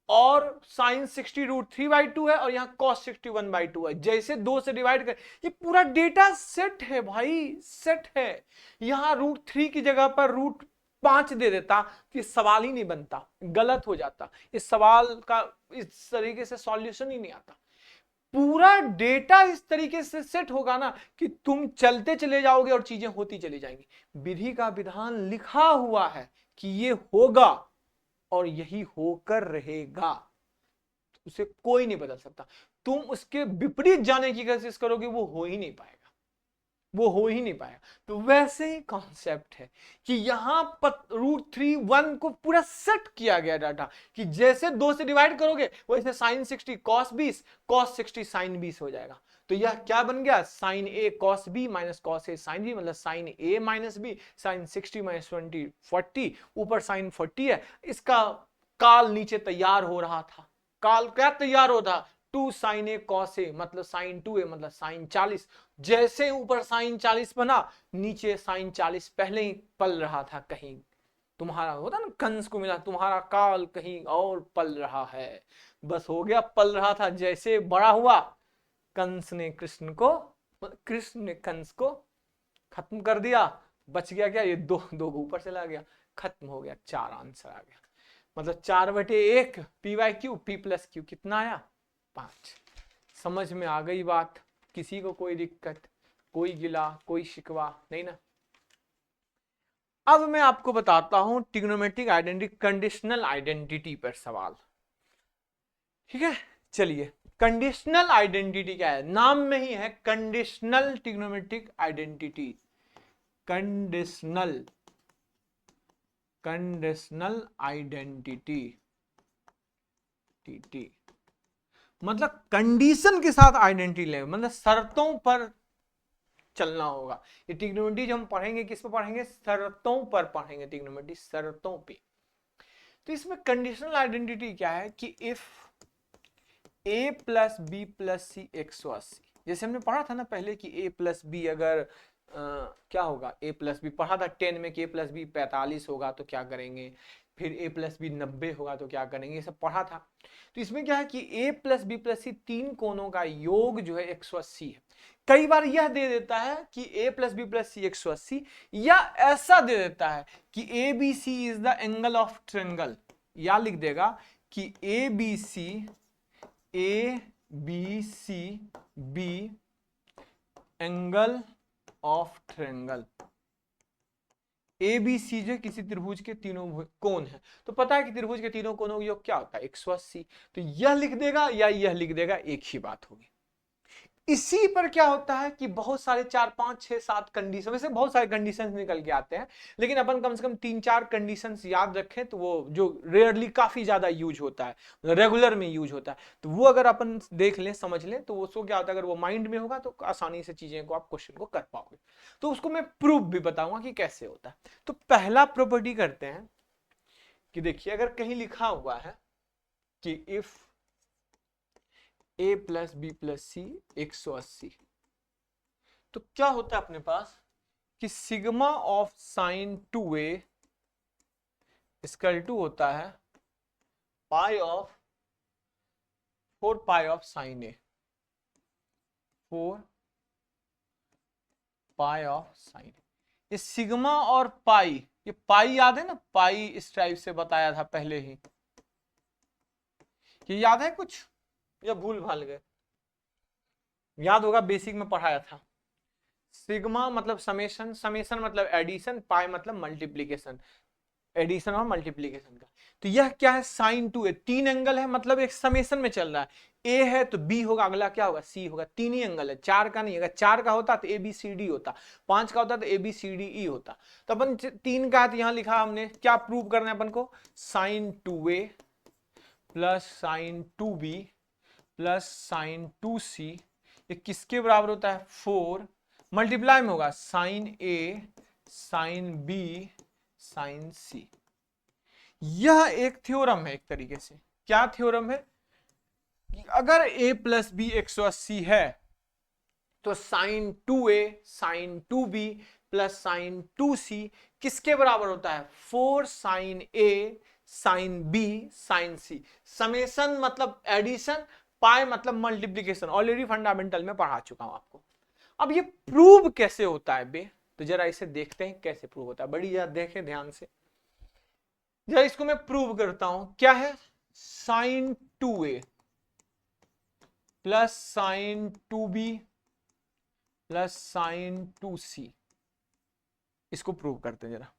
Speaker 1: और साइन 60 √3/2 है और यहां cos 60 1/2 है, जैसे 2 से डिवाइड कर, ये पूरा डेटा सेट है भाई, सेट है। यहां √3 की जगह पर √5 दे देता तो ये सवाल ही नहीं बनता, गलत हो जाता, इस सवाल का इस तरीके से सॉल्यूशन ही नहीं आता। पूरा डेटा इस तरीके से सेट होगा ना कि तुम चलते चले जाओगे और चीजें होती चली जाएंगी। विधि का विधान लिखा हुआ है कि ये होगा और यही होकर रहेगा, उसे कोई नहीं बदल सकता। तुम उसके विपरीत जाने की कोशिश करोगे, वो हो ही नहीं पाएगा, वो हो ही नहीं पाएगा। तो वैसे ही कॉन्सेप्ट है कि यहां √3 को पूरा सेट किया गया डाटा कि जैसे 2 से डिवाइड करोगे वैसे साइन 60 cos 20 cos 60 साइन 20 हो जाएगा। तो यह क्या बन गया? साइन ए cos b माइनस cos ए साइन बी मतलब साइन ए माइनस बी, साइन 60 माइनस 20 40, ऊपर साइन 40 है। इसका काल नीचे तैयार हो रहा था। काल क्या तैयार होता? 2 साइन ए cos ए मतलब साइन 2a मतलब साइन 40। जैसे ऊपर साइन 40 बना, नीचे साइन 40 पहले ही पल रहा था कहीं। तुम्हारा होता ना, कंस को मिला तुम्हारा काल कहीं और पल रहा है, बस हो गया, पल रहा था। जैसे बड़ा हुआ, कंस ने कृष्ण ने कंस को खत्म कर दिया। बच गया क्या? ये दो ऊपर चला गया, खत्म हो गया, 4 आंसर आ गया। मतलब 4/1 p/q, p + q कितना आया? 5। समझ में आ गई बात? किसी को कोई दिक्कत, कोई गिला, कोई शिकवा नहीं ना? अब मैं आपको बताता हूं ट्रिग्नोमेट्रिक आइडेंटिटी, कंडीशनल आइडेंटिटी पर सवाल। ठीक है, चलिए। कंडीशनल आइडेंटिटी क्या है? नाम में ही है conditional trigonometric identity. Conditional identity मतलब कंडीशन के साथ आइडेंटिटी ले, मतलब शर्तों पर चलना होगा। ये ट्रिग्नोमेट्री जो हम पढ़ेंगे किस पर पढ़ेंगे? शर्तों पर पढ़ेंगे ट्रिग्नोमेट्री, शर्तों पे। तो इसमें कंडीशनल आइडेंटिटी क्या है कि इफ a + b + c 180, जैसे हमने पढ़ा था ना पहले कि a + b अगर क्या होगा? a + b पढ़ा था 10 में कि a + b 45 होगा तो क्या करेंगे, फिर a + b 90 होगा तो क्या करेंगे, ये सब पढ़ा था। तो इसमें क्या है कि a + b + c 3 कोणों का योग जो है 180 है। कई बार यह दे देता है कि a + b + c 180, या ऐसा दे देता है कि ABC is the angle of triangle, या लिख देगा कि ABC B angle of triangle. ABC जो किसी त्रिभुज के तीनों कोण है, तो पता है कि त्रिभुज के तीनों कोणों का योग क्या होता है? 180। तो यह लिख देगा या यह लिख देगा, एक ही बात होगी। इसी पर क्या होता है कि बहुत सारे 4 5 6 7 कंडीशन, वैसे बहुत सारे कंडीशंस निकल के आते हैं, लेकिन अपन कम से कम 3 4 कंडीशंस याद रखें तो वो जो रेयरली काफी ज्यादा यूज होता है, रेगुलर में यूज होता है, तो वो अगर अपन देख लें समझ लें तो उसको क्या होता है, अगर वो माइंड में होगा तो आसानी से चीजें को आप क्वेश्चन को कर पाओगे। तो उसको मैं प्रूफ भी बताऊंगा कि कैसे होता है। तो पहला प्रॉपर्टी करते हैं कि देखिए अगर कहीं लिखा हुआ है कि if a plus B plus C 180, तो क्या होता है अपने पास कि sigma of sine 2a equal to होता है pi of 4 pi of sine A, 4 pi of sine. ये सिग्मा और पाई, ये पाई याद है ना, पाई इस टाइप से बताया था पहले ही, ये याद है कुछ या भूल भाल गए? याद होगा, बेसिक में पढ़ाया था। सिग्मा मतलब समेशन, समेशन मतलब एडिशन, पाई मतलब मल्टीप्लीकेशन, एडिशन और मल्टीप्लीकेशन का। तो यह क्या है, साइन 2a, 3 एंगल है, मतलब एक समेशन में चल रहा है। ए है तो बी होगा, अगला क्या होगा, सी होगा। 3 ही एंगल है, 4 का नहीं। अगर 4 का होता तो ए बी सी डी होता, 5 का होता तो A B C D E होता। तो अपन 3 का है तो यहां लिखा हमने, क्या प्रूव करना है अपन को, sine 2a plus sine 2b plus sine 2c, ये किसके बराबर होता है, 4 मल्टीप्लाई में होगा sign A sine B sine सी। यह एक थ्योरम है एक तरीके से। क्या थ्योरम है कि अगर a प्लस बी 180 है तो sign 2a sign 2b plus sine 2c किसके बराबर होता है, 4 sine a sine b sine c। Summation मतलब एडिशन, पाई मतलब मल्टीप्लीकेशन, ऑलरेडी फंडामेंटल में पढ़ा चुका हूं आपको। अब ये प्रूव कैसे होता है बे, तो जरा इसे देखते हैं कैसे प्रूव होता है, बड़ी याद देखें ध्यान से। जरा इसको मैं प्रूव करता हूं, क्या है, sine 2a plus sine 2b plus sine 2c, इसको प्रूव करते हैं जरा।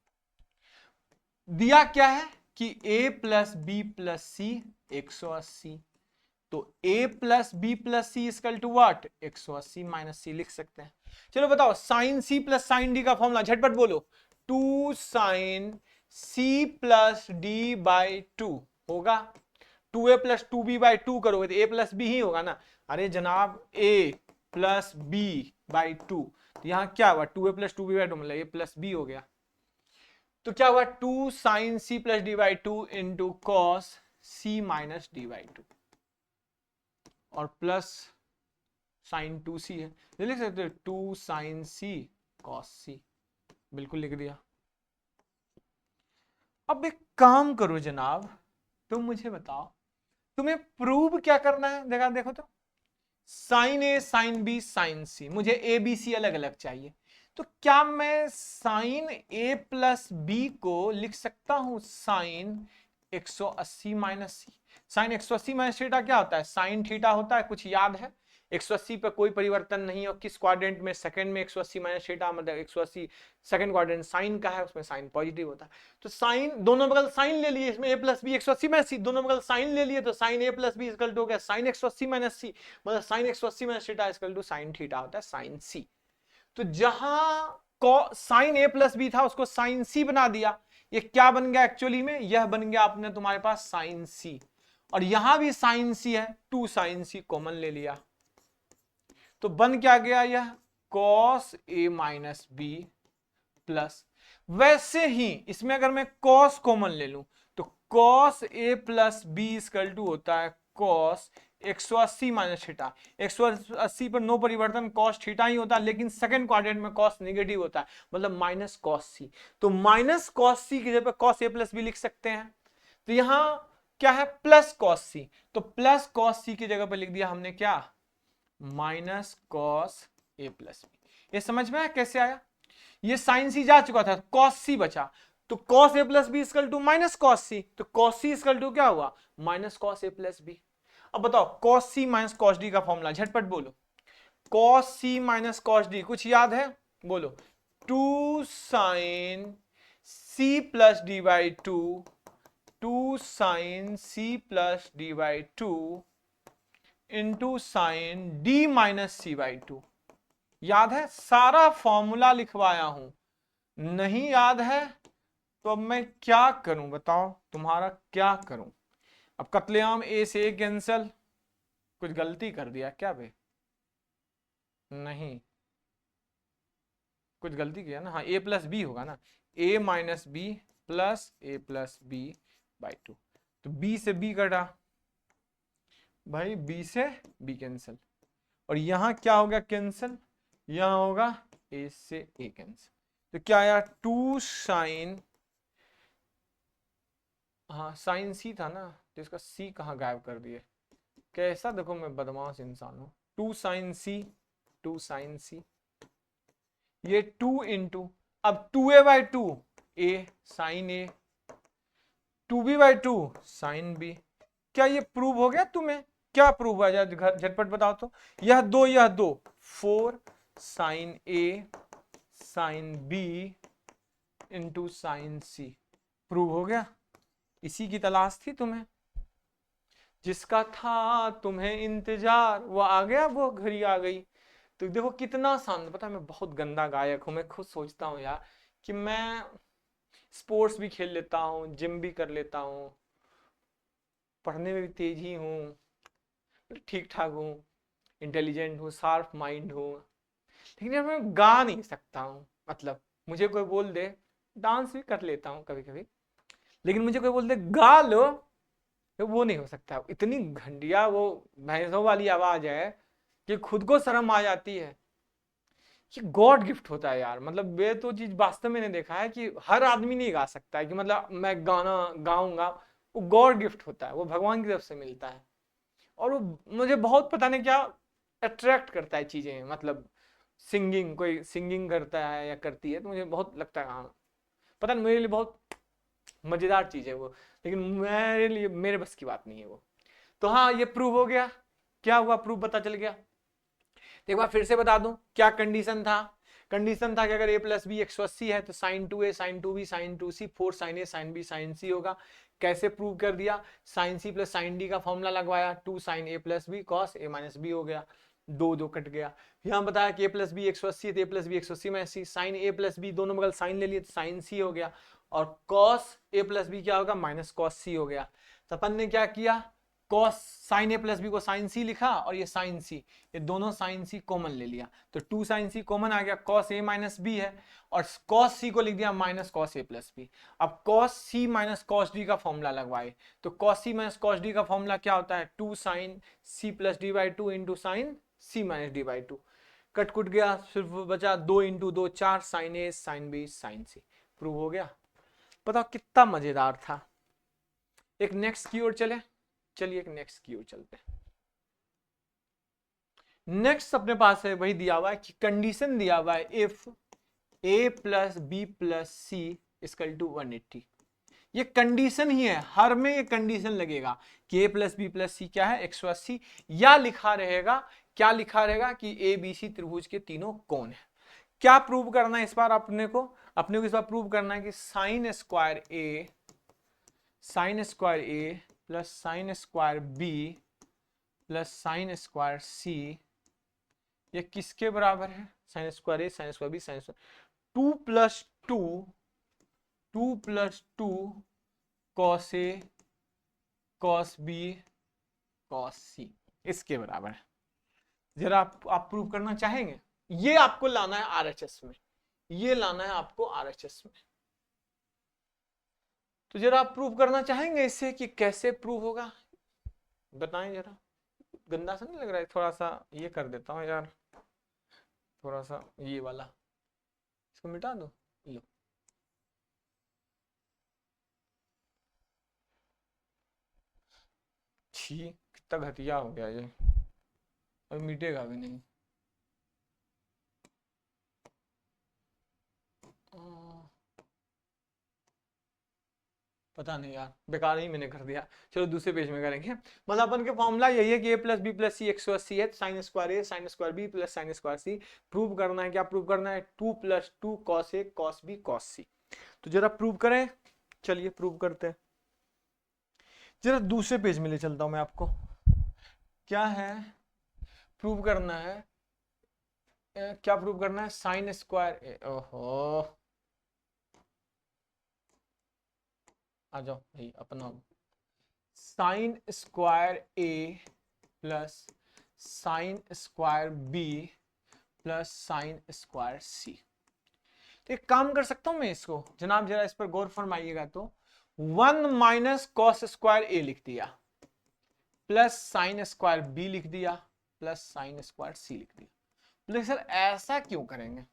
Speaker 1: दिया क्या है कि a plus B plus C 180, तो a plus B plus C equal to what, 180 minus C लिख सकते हैं। चलो बताओ, sine C plus sine D का फॉर्मूला झटपट बोलो, 2 sine C plus D by 2 होगा। 2a प्लस 2b बाई 2 करोगे तो a प्लस बी ही होगा ना। अरे जनाब a प्लस बी बाई 2, तो यहां क्या हुआ, 2a प्लस 2b बाई 2 मतलब a प्लस बी हो गया। तो क्या हुआ, 2 sine C plus D by 2 into cos C minus D by 2 और प्लस साइन 2c है, लिख सकते हो 2 साइन सी कॉस सी, बिल्कुल लिख दिया। अब एक काम करो जनाब, तुम मुझे बताओ तुम्हें प्रूव क्या करना है, देखो तो, sign A sine B sine सी, मुझे ए बी सी अलग अलग चाहिए। तो क्या मैं साइन ए प्लस बी को लिख सकता हूं साइन 180 माइनस सी। साइन 180 माइनस थीटा क्या होता है, साइन थीटा होता है, कुछ याद है, 180 पे कोई परिवर्तन नहीं, और किस क्वाड्रेंट में, सेकंड में 180 माइनस थीटा मतलब 180 सेकंड क्वाड्रेंट साइन का है, उसमें साइन पॉजिटिव होता है। तो साइन दोनों बगल साइन ले लिए, इसमें a plus B 180 minus C, दोनों बगल साइन ले लिए, तो sine a plus B equal to हो गया साइन 180 माइनस सी, मतलब sine 180 minus theta equal to sine theta होता है साइन सी। तो जहां साइन a प्लस बी था उसको साइन सी बना दिया, ये क्या बन गया एक्चुअली में, यह बन गया अपने तुम्हारे पास साइन सी, और यहां भी साइन सी है, 2 साइन सी कॉमन ले लिया, तो बन क्या गया, यह cos A minus B plus, वैसे ही इसमें अगर मैं कॉस कॉमन ले लूं तो cos A plus B equal to होता है कॉस 180 माइनस थीटा। 180 पर नो परिवर्तन, कॉस थीटा ही होता है, लेकिन सेकंड क्वाड्रेंट में कॉस नेगेटिव होता है, मतलब माइनस कॉस सी। तो माइनस कॉस सी की जगह पर कॉस ए प्लस बी लिख सकते हैं। तो यहां क्या है, प्लस कॉस सी, तो प्लस कॉस सी की जगह पर लिख दिया हमने क्या, minus cos A plus B. ये समझ में आया कैसे आया, ये साइन सी जा चुका था, कॉस सी बचा, तो cos A plus B equal to minus cos C, तो कॉस सी इक्वल टू क्या हुआ, minus cos A plus B. अब बताओ cos C minus cos D का फॉर्मूला झटपट बोलो, cos C minus cos D कुछ याद है, बोलो, 2 sine C plus D by 2, 2 sine C plus D by 2 into sine D minus C by two. याद है? सारा फॉर्मूला लिखवाया हूं। नहीं याद है तो अब मैं क्या करूं बताओ, तुम्हारा क्या करूं? अब कत्लेआम ए से ए कैंसल। कुछ गलती कर दिया क्या बे? नहीं, कुछ गलती किया ना। हाँ, ए प्लस बी होगा ना, A minus B plus A plus B by two. तो बी से बी कटा भाई, बी से बी कैंसिल, और यहां क्या हो गया कैंसिल, यहां होगा ए से ए कैंसिल। तो क्या आया, टू साइन, हाँ साइन सी था ना, तो इसका सी कहाँ गायब कर दिए? कैसा देखो मैं बदमाश इंसान हूं। Two sine C, two sine C, ये टू इंटू, अब two A by two A sine A, two B by two sine B. क्या ये प्रूव हो गया तुम्हें? क्या प्रूव हुआ, घर झटपट बताओ तो। यह दो, four sine A sine B into sine C, prove हो गया। इसी की तलाश थी तुम्हें, जिसका था तुम्हें इंतजार, वो आ गया, वो घड़ी आ गई। तो देखो कितना शांत। पता है मैं बहुत गंदा गायक हूं, मैं खुद सोचता हूँ यार कि मैं स्पोर्ट्स भी खेल लेता हूँ, जिम भी कर लेता हूँ, पढ़ने में भी तेज ही हूँ, ठीक ठाक हूँ, इंटेलिजेंट हूँ, शार्प माइंड हूँ, लेकिन यार मैं गा नहीं सकता हूँ। मतलब मुझे कोई बोल दे, डांस भी कर लेता हूँ कभी कभी, लेकिन मुझे कोई बोल दे गा लो, तो वो नहीं हो सकता। इतनी घंटिया वो भैंसों वाली आवाज है कि खुद को शर्म आ जाती है। ये गॉड गिफ्ट होता है यार। मतलब ये तो चीज वास्तव में ने देखा है कि हर आदमी नहीं गा सकता है कि मतलब मैं गाना गाऊंगा। वो गॉड गिफ्ट होता है, वो भगवान की तरफ से मिलता है। और वो मुझे बहुत पता नहीं क्या अट्रैक्ट करता है चीजें। मतलब सिंगिंग, कोई सिंगिंग करता है या करती है तो मुझे बहुत लगता है हाँ, पता नहीं मेरे लिए बहुत मजेदार चीज है वो, लेकिन मेरे लिए मेरे बस की बात नहीं है वो। तो हाँ, ये प्रूव हो गया। क्या हुआ, प्रूफ पता चल गया। एक बार फिर से बता दूं क्या कंडीशन था। कंडीशन था कि अगर a प्लस बी 180 है तो sine two A sine two B sine two C, four sine A sine B sine C होगा। कैसे प्रूव कर दिया, sine C plus sine D का फॉर्मूला लगवाया, two sine A plus B cos A minus B हो गया, दो दो कट गया। यहां बताया कि a प्लस बी 180 तो a प्लस बी 180 में सी, साइन ए प्लस बी दोनों बगल साइन ले लिए तो साइन सी हो गया, और कॉस ए प्लस बी क्या होगा, माइनस कॉस सी हो गया। तो अपन ने क्या किया, cos sine A plus B को साइन सी लिखा, और ये साइन सी, ये दोनों साइन सी कॉमन ले लिया, तो टू साइन सी कॉमन आ गया, कॉस ए माइनस बी है, और कॉस सी को लिख दिया minus cos A plus B. अब cos C minus cos D का फॉर्मूला लगवाए, तो cos C minus cos D का फॉर्मूला क्या होता है, two sine C plus D by two into sine C minus D by two. Cut कुट गया, सिर्फ बचा दो इंटू दो चार, sine A sine B sine C, prove हो गया। बताओ कितना मजेदार था। एक नेक्स्ट की ओर चले, चलिए एक नेक्स्ट की ओर चलते हैं। नेक्स्ट अपने पास है वही दिया हुआ है कि कंडीशन दिया हुआ है if a plus B plus C equal to 180। ये कंडीशन ही है, हर में ये कंडीशन लगेगा कि a प्लस बी प्लस सी क्या है 180, या लिखा रहेगा, क्या लिखा रहेगा कि ए बी सी त्रिभुज के तीनों कोण है। क्या प्रूव करना है इस बार अपने को इस बार प्रूव करना है कि sine square A plus sine square B plus sine square C ये किसके बराबर है, sine square A sine square B sine square two plus two cos A cos B cos C इसके बराबर है। जरा आप प्रूव करना चाहेंगे, ये आपको लाना है आरएचएस में, ये लाना है आपको आरएचएस में। तो जरा आप प्रूव करना चाहेंगे इससे कि कैसे प्रूव होगा, बताएं जरा। गंदा सा नहीं लग रहा है? थोड़ा सा ये कर देता हूँ यार, थोड़ा सा ये वाला इसको मिटा दो। लो, छी कितना घटिया हो गया ये, और मिटेगा भी नहीं। पता नहीं यार, बेकार ही मैंने कर दिया। चलो दूसरे पेज में करेंगे। मतलब अपन के फॉर्मूला यही है कि a plus B plus C 180 है, sine square A sine square B plus sine square C. Prove करना है, क्या प्रूव करना है, two plus two cos A cos B cos C. तो जरा प्रूव करें, चलिए प्रूव करते हैं। जरा दूसरे पेज में ले चलता हूं मैं आपको। क्या है, प्रूव करना है, क्या प्रूव करना है, साइन स्क्वायर ए, ओहो आ जाओ भाई अपना, sine square A plus sine square B plus sine square C. तो एक काम कर सकता हूं मैं इसको, जनाब जरा इस पर गौर फरमाइएगा, तो 1 माइनस कॉस स्क्वायर ए लिख दिया प्लस साइन स्क्वायर बी लिख दिया प्लस साइन स्क्वायर सी लिख दिया। बोले सर ऐसा क्यों करेंगे,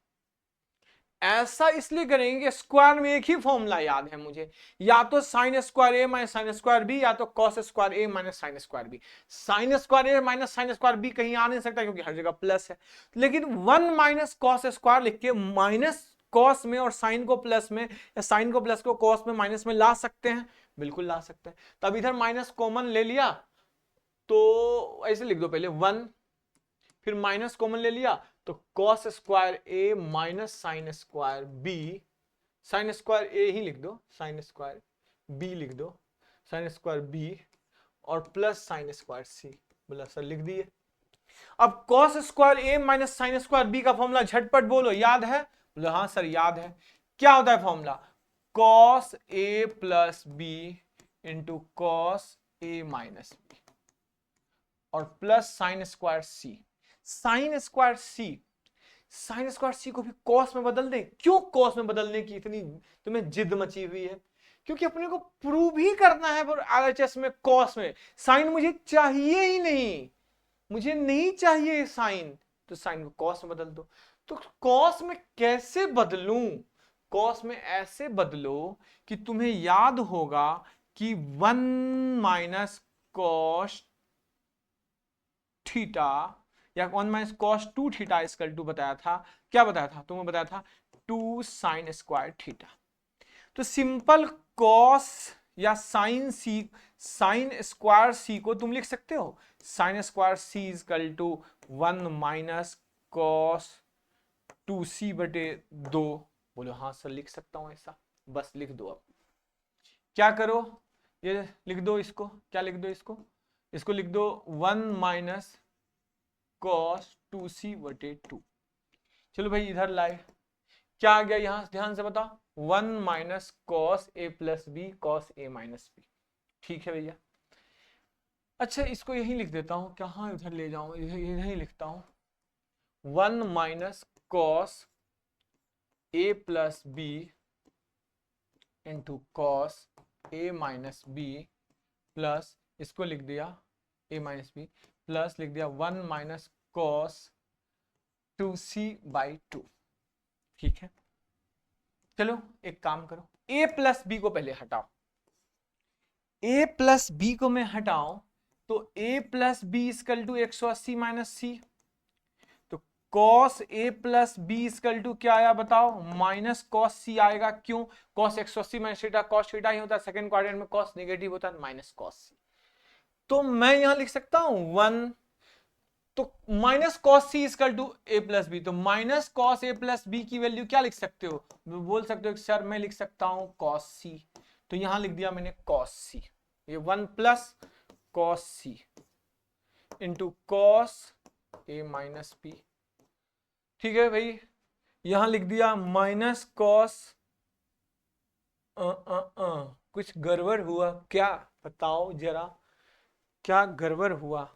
Speaker 1: ऐसा इसलिए करेंगे कि स्क्वायर में एक ही फॉर्मूला याद है मुझे, या तो साइन स्क्वायर ए माइनस साइन स्क्वायर बी, या तो कॉस स्क्वायर ए minus sine square B. Sine square ए माइनस साइन स्क्वायर बी कहीं आ नहीं सकता क्योंकि हर जगह प्लस है, लेकिन 1 माइनस कॉस स्क्वायर लिख के माइनस कॉस में और साइन को प्लस में, या साइन को प्लस को कॉस में माइनस में ला सकते हैं, बिल्कुल ला सकते हैं। तब इधर माइनस कॉमन ले लिया तो ऐसे लिख दो, पहले 1 फिर माइनस कॉमन ले लिया तो cos square A minus sine square B, sine square A ही लिख दो, साइन स्क्वायर बी लिख दो, साइन स्क्वायर बी और प्लस साइन स्क्वायर सी। बोला सर लिख दिए। अब कॉस स्क्वायर ए माइनस साइन स्क्वायर बी का फॉर्मूला झटपट बोलो, याद है? बोला हाँ सर याद है। क्या होता है formula? Cos A plus b into cos A minus B और प्लस साइन स्क्वायर सी। साइन स्क्वायर सी, साइन स्क्वायर सी को भी कॉस में बदल दें। क्यों कॉस में बदलने की इतनी तुम्हें जिद मची हुई है? क्योंकि अपने को प्रूव ही करना है आरएचएस में कॉस में। साइन मुझे चाहिए ही नहीं, मुझे नहीं चाहिए साइन, तो साइन को कॉस में बदल दो। तो कॉस में कैसे बदलूं? कॉस में ऐसे बदलो कि तुम्हें याद होगा कि 1 माइनस कॉस थीटा या 1 minus cos 2 theta equal to बताया था, क्या बताया था तुम्हें? बताया था 2 साइन स्क्वायर थीटा। तो सिंपल कॉस या sine C, sine square C को तुम लिख सकते हो sine square C equal to 1 minus cos 2c बटे 2। बोलो हाँ सर लिख सकता हूं ऐसा, बस लिख दो। अब क्या करो, ये लिख दो इसको, क्या लिख दो इसको? इसको लिख दो 1 माइनस कॉस 2c बटे 2। चलो भाई इधर लाए, क्या आ गया यहां ध्यान से बताओ? 1 minus cos A plus B cos A minus B. ठीक है भैया। अच्छा इसको यही लिख देता हूं, कहां इधर ले जाऊं, इधर ही लिखता हूं। 1 minus cos A plus b into cos A minus B plus, इसको लिख दिया ए माइनस बी प्लस लिख दिया 1 माइनस कॉस 2c बाई 2। ठीक है, चलो एक काम करो, a प्लस बी को पहले हटाओ। a प्लस बी को मैं हटाऊं तो a plus B equal to 180 minus C. तो cos a plus B equal to क्या आया बताओ? माइनस cos c आएगा। क्यों? cos 180 minus theta cos theta ही होता है, सेकंड क्वाड्रेंट में cos नेगेटिव होता है, माइनस cos c। तो मैं यहां लिख सकता हूं 1, तो minus cos C equal to A plus B. तो minus cos A plus B की वैल्यू क्या लिख सकते हो? बोल सकते हो सर मैं लिख सकता हूं कॉस सी। तो यहां लिख दिया मैंने कॉस सी, ये 1 प्लस कॉस सी इंटू कॉस ए माइनस बी। ठीक है भाई, यहां लिख दिया माइनस कॉस, कुछ गड़बड़ हुआ क्या? बताओ जरा, क्या गड़बड़ हुआ?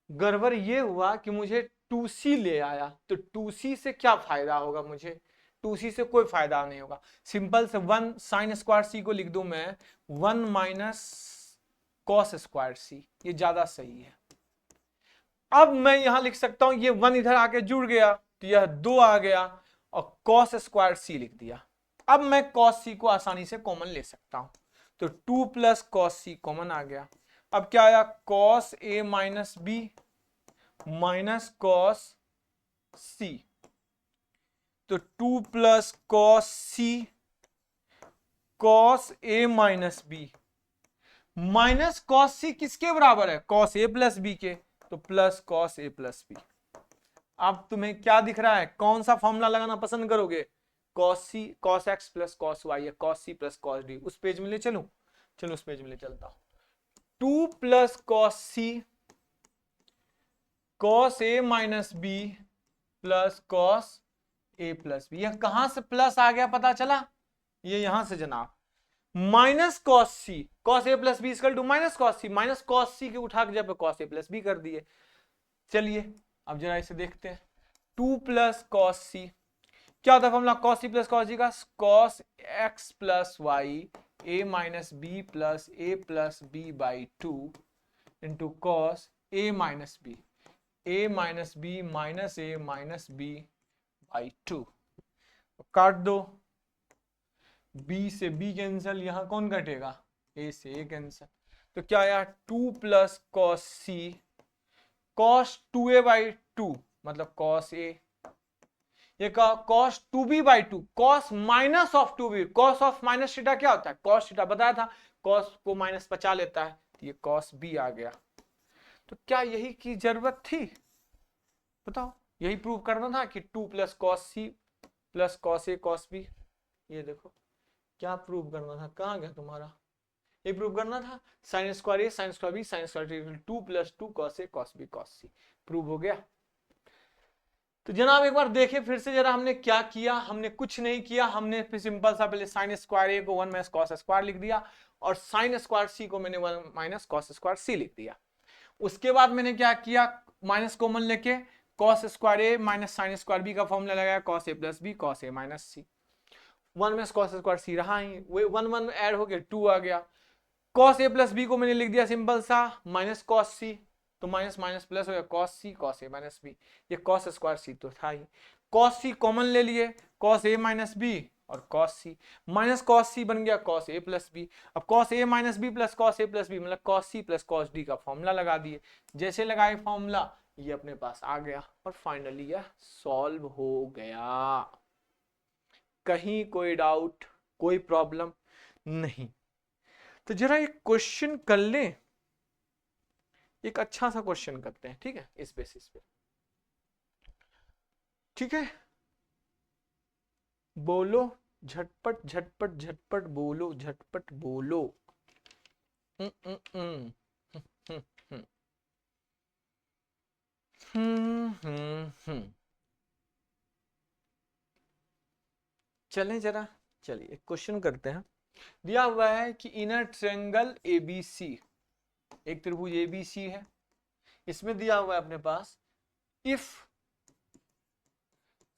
Speaker 1: गड़बड़ ये हुआ कि मुझे 2c ले आया, तो 2c से क्या फायदा होगा मुझे? 2c से कोई फायदा नहीं होगा। सिंपल से 1 साइन स्क्वायर सी को लिख दूं मैं 1 माइनस कॉस स्क्वायर सी, ये ज्यादा सही है। अब मैं यहां लिख सकता हूं, ये 1 इधर आके जुड़ गया तो यह 2 आ गया और कॉस स्क्वायर सी लिख दिया। अब मैं कॉस सी को आसानी से कॉमन ले सकता हूं, तो 2 प्लस कॉस सी कॉमन आ गया। अब क्या आया? Cos A minus B minus cos C, तो 2 प्लस कॉस सी कॉस ए माइनस बी माइनस कॉस सी किसके बराबर है? कॉस ए प्लस बी के, तो plus cos A plus B. अब तुम्हें क्या दिख रहा है? कौन सा फॉर्मूला लगाना पसंद करोगे? Cos C cos X plus cos Y है, cos C plus cos D. उस पेज में ले चलूं? चलो उस पेज में ले चलता हूं। 2 plus cos C cos A minus B plus cos A plus B. यह कहां से प्लस आ गया पता चला? ये यहां से जनाब, minus cos C, cos A plus B equal to minus cos C, minus cos C के उठा के जब कॉस ए प्लस बी कर दिए। चलिए अब जरा इसे देखते हैं। 2 प्लस कॉस सी, क्या होता है formula cos C plus cos G का? Cos X plus Y A minus B plus A plus B by 2 into cos A minus B, A minus B minus A minus B by 2। काट दो, b से b कैंसल, यहां कौन कटेगा? a से a कैंसल। तो क्या आया? 2 plus cos C, cos 2a बाई 2 मतलब कॉस a, ये कॉस 2b बाई 2, cos minus of 2b, cos of minus theta क्या होता है? कॉस थीटा बताया था, कॉस को माइनस बचा लेता है, ये कॉस b आ गया। तो क्या यही की जरूरत थी? बताओ, यही प्रूव करना था कि 2 plus cos C plus cos A cos B. ये देखो क्या प्रूव करना था, कहां गया तुम्हारा? ये प्रूव करना था sine square A sine square B sine square 2 plus 2 cos A cos B cos C. Prove हो गया। तो जनाब एक बार देखें फिर से जरा, हमने क्या किया? हमने कुछ नहीं किया, हमने फिर सिंपल सा पहले साइन स्क्वायर ए को 1 माइनस कॉस स्क्वायर लिख दिया और साइन स्क्वायर सी को मैंने 1 माइनस कॉस स्क्वायर सी लिख दिया। उसके बाद मैंने क्या किया? माइनस कॉमन लेके कॉस स्क्वायर ए माइनस साइन स्क्वायर बी का फॉर्मूला लगाया, cos A plus B cos A minus C. 1 minus cos square सी रहा ही, वो 1 1 ऐड हो गया 2 आ गया। कॉस ए प्लस बी को मैंने लिख दिया सिंपल सा माइनस कॉस सी, तो माइनस माइनस प्लस हो गया कॉस सी कॉस ए माइनस बी। ये कॉस स्क्वायर सी तो था ही, कॉस सी कॉमन ले लिए, कॉस ए माइनस बी और cos C, minus cos C बन गया कॉस ए प्लस बी। अब cos A minus B plus cos A plus B मतलब cos C plus cos D का फॉर्मूला लगा दिए। जैसे लगाए फॉर्मूला ये अपने पास आ गया और फाइनली यह सॉल्व हो गया। कहीं कोई डाउट, कोई प्रॉब्लम नहीं? तो जरा एक क्वेश्चन कर लें, एक अच्छा सा क्वेश्चन करते हैं, ठीक है, इस बेसिस पे। ठीक है, बोलो झटपट झटपट झटपट बोलो, झटपट बोलो। चलें जरा, चलिए क्वेश्चन करते हैं। दिया हुआ है कि इनर ट्रायंगल एबीसी, एक त्रिभुज एबीसी है, इसमें दिया हुआ है अपने पास if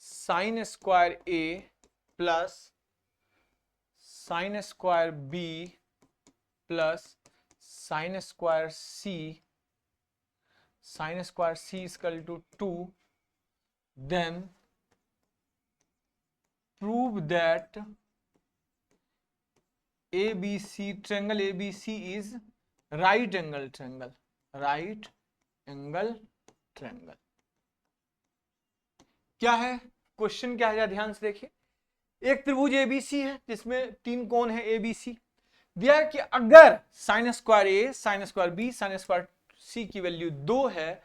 Speaker 1: sine square A plus sine square B plus sine square C equal to 2, then prove that ABC triangle ABC is right angle triangle, right angle triangle। क्या है क्वेश्चन, क्या है ध्यान से देखिए। एक त्रिभुज एबीसी है जिसमें 3 कोण है एबीसी। दिया है कि अगर sine square A sine square B sine square C की वैल्यू 2 है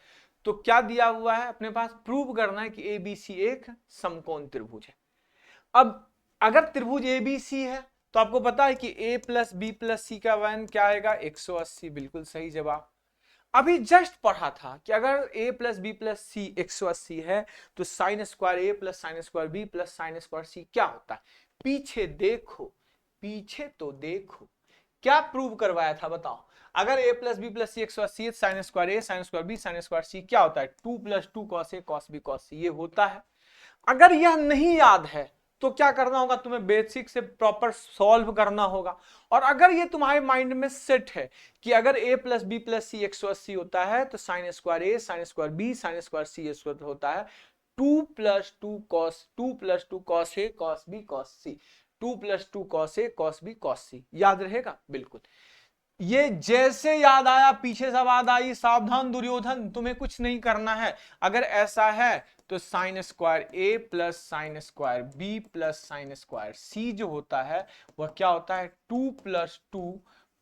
Speaker 1: तो क्या दिया हुआ है अपने पास? प्रूव करना है कि एबीसी एक समकोण त्रिभुज है। अब अगर त्रिभुज एबीसी है तो आपको पता है कि a प्लस बी प्लस सी का मान क्या आएगा? 180। बिल्कुल सही जवाब। अभी जस्ट पढ़ा था कि अगर a plus B plus C 180 है तो sine square A plus sine square B plus sine square C क्या होता है? पीछे देखो, पीछे तो देखो, क्या प्रूव करवाया था बताओ। अगर a plus B plus C 180 sine square A sine square B sine square C क्या होता है? 2 plus 2 cos A cos B cos C, ये होता है। अगर यह नहीं याद है तो क्या करना होगा? तुम्हें बेसिक से प्रॉपर सॉल्व करना होगा। और अगर ये तुम्हारे माइंड में सेट है कि अगर a plus B plus C 180 होता है तो sine square A sine square B sine square C होता है 2 plus 2 cos A cos B cos C, 2 plus 2 cos A cos B cos C. याद रहेगा बिल्कुल। ये जैसे याद आया पीछे से आवाज आई, सावधान दुर्योधन, तुम्हें कुछ नहीं करना है। अगर ऐसा है तो sine square A plus sine square B plus sine square C जो होता है वह क्या होता है? 2 plus 2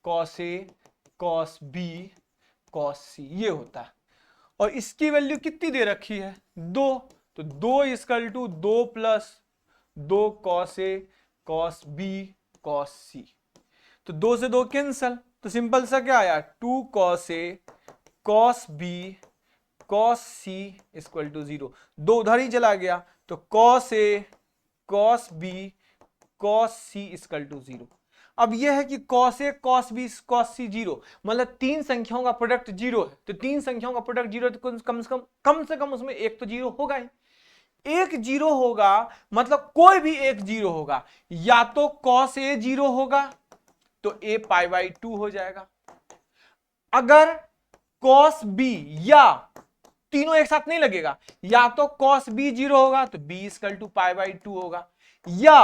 Speaker 1: cos A cos B cos C, ये होता है। और इसकी वैल्यू कितनी दे रखी है? 2, तो 2 equal to 2 plus 2 cos A cos B cos C. तो 2 से 2 कैंसल, तो सिंपल सा क्या आया? 2 cos A cos B cos C equal to 0, 2 उधर ही चला गया तो cos A cos B cos C equal to 0। अब यह है कि cos A cos B cos C 0, मतलब 3 संख्याओं का प्रोडक्ट 0 है, तो 3 संख्याओं का प्रोडक्ट 0 है तो कम से कम उसमें एक तो 0 होगा ही। एक 0 होगा मतलब कोई भी एक 0 होगा, या तो कॉस ए 0 होगा तो ए पाई बाई 2 हो जाएगा, अगर कॉस बी, या तीनों एक साथ नहीं लगेगा, या तो कॉस बी 0 होगा तो B equal to pi by 2 होगा, या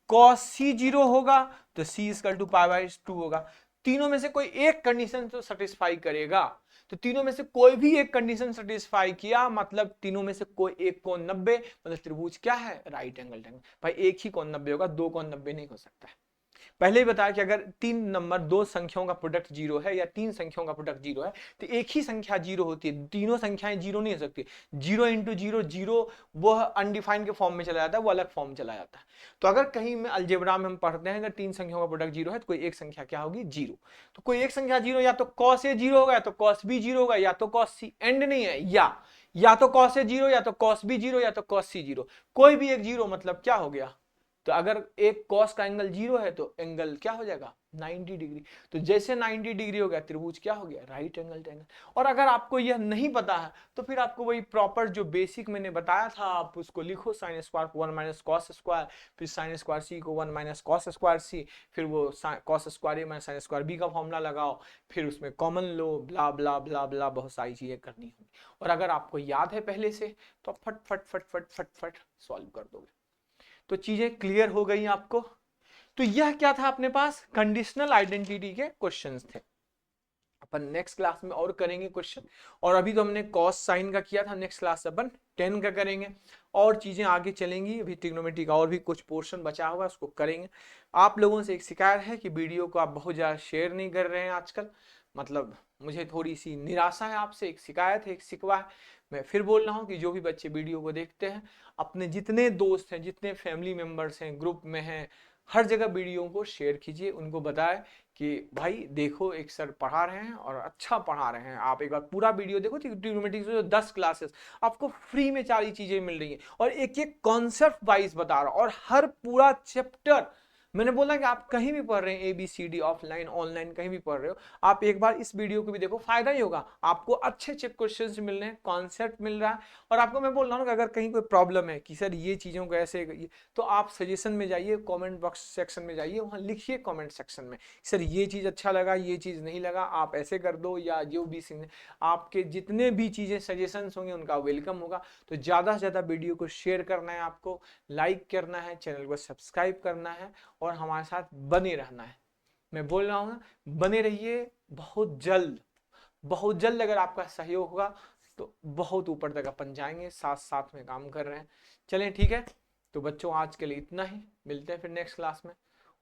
Speaker 1: कॉस सी 0 होगा तो C equal to pi by 2 होगा। तीनों में से कोई एक कंडीशन तो सेटिस्फाई करेगा, तो तीनों में से कोई भी एक कंडीशन सेटिस्फाई किया मतलब तीनों में से कोई एक कोण 90, मतलब त्रिभुज क्या है, राइट एंगल ट्रायंगल। भाई एक ही कोण 90 होगा, 2 कोण 90 नहीं हो सकता है। पहले ही बताया कि अगर 3 नंबर 2 संख्याओं का प्रोडक्ट 0 है या 3 संख्याओं का प्रोडक्ट 0 है तो एक ही संख्या 0 होती है, तीनों संख्याएं 0 नहीं हो सकती। 0 इंटू 0 0, वो अनडिफाइंड के फॉर्म में चला जाता है, वो अलग फॉर्म चला जाता है। तो अगर कहीं में अलजेब्रा में हम पढ़ते हैं अगर 3 संख्याओं का प्रोडक्ट 0 है तो कोई एक संख्या क्या होगी, 0। तो कोई एक संख्या 0 या तो कॉस ए 0 होगा या तो कॉस बी 0 होगा या तो कॉस सी, एंड नहीं है, या तो कॉस ए 0 या तो कॉस बी 0 या तो कॉस सी 0, कोई भी एक 0 मतलब क्या हो गया। तो अगर एक कॉस का एंगल 0 है तो एंगल क्या हो जाएगा, 90 डिग्री। तो जैसे 90 डिग्री हो गया त्रिभुज क्या हो गया, राइट एंगल ट्रायंगल। और अगर आपको यह नहीं पता है तो फिर आपको वही प्रॉपर जो बेसिक मैंने बताया था आप उसको लिखो, साइन स्क्वायर को 1 माइनस कॉस स्क्वायर, फिर साइन स्क्वायर सी को 1 माइनस कॉस स्क्वायर सी, फिर वो कॉस स्क्वायर ए माइनस साइन स्क्वायर बी का फॉर्मूला लगाओ, फिर उसमें कॉमन लो, ब्ला ब्ला ब्ला ब्ला, बहुत सारी चीजें करनी होगी। और अगर आपको याद है पहले से तो आप फट फट फट फट फट फट सॉल्व कर दोगे। तो चीजें क्लियर हो गई आपको। तो यह क्या था अपने पास, कंडीशनल आइडेंटिटी के क्वेश्चंस थे। अपन नेक्स्ट क्लास में और करेंगे क्वेश्चन, और अभी तो हमने कॉस साइन का किया था, नेक्स्ट क्लास अपन 10 का करेंगे और चीजें आगे चलेंगी। अभी ट्रिग्नोमेट्री का और भी कुछ पोर्शन बचा हुआ उसको करेंगे। आप लोगों से एक शिकायत है कि वीडियो को आप बहुत ज्यादा शेयर नहीं कर रहे हैं आजकल, मतलब मुझे थोड़ी सी निराशा है आपसे, एक शिकायत है, एक शिकवा है। मैं फिर बोल रहा हूँ कि जो भी बच्चे वीडियो को देखते हैं अपने जितने दोस्त हैं, जितने फैमिली मेंबर्स हैं, ग्रुप में हैं, हर जगह वीडियो को शेयर कीजिए, उनको बताएं कि भाई देखो एक सर पढ़ा रहे हैं और अच्छा पढ़ा रहे हैं। आप एक बार पूरा वीडियो देखो, ट्रिग्नोमेट्री से 10 क्लासेस आपको फ्री में सारी चीजें मिल रही हैं और एक एक कॉन्सेप्ट वाइज बता रहा हूं, और हर पूरा चैप्टर मैंने बोला कि आप कहीं भी पढ़ रहे हैं, ABCD ऑफलाइन ऑनलाइन कहीं भी पढ़ रहे हो, आप एक बार इस वीडियो को भी देखो, फायदा ही होगा आपको। अच्छे अच्छे क्वेश्चंस मिल रहे हैं, कॉन्सेप्ट मिल रहा है। और आपको मैं बोल रहा हूँ कि अगर कहीं कोई प्रॉब्लम है कि सर ये चीज़ों को ऐसे, तो आप सजेशन में जाइए, कमेंट बॉक्स सेक्शन में जाइए, वहाँ लिखिए कमेंट सेक्शन में सर ये चीज़ अच्छा लगा, ये चीज़ नहीं लगा, आप ऐसे कर दो, या जो भी आपके जितने भी चीज़ें सजेशन होंगे उनका वेलकम होगा। तो ज़्यादा से ज़्यादा वीडियो को शेयर करना है, आपको लाइक करना है, चैनल को सब्सक्राइब करना है और हमारे साथ बने रहना है। मैं बोल रहा हूँ बने रहिए, बहुत जल्द अगर आपका सहयोग होगा तो बहुत ऊपर तक अपन जाएंगे, साथ साथ में काम कर रहे हैं। चलें ठीक है, तो बच्चों आज के लिए इतना ही, मिलते हैं फिर नेक्स्ट क्लास में।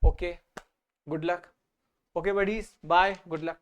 Speaker 1: Okay, good luck. Okay buddies, bye, good luck.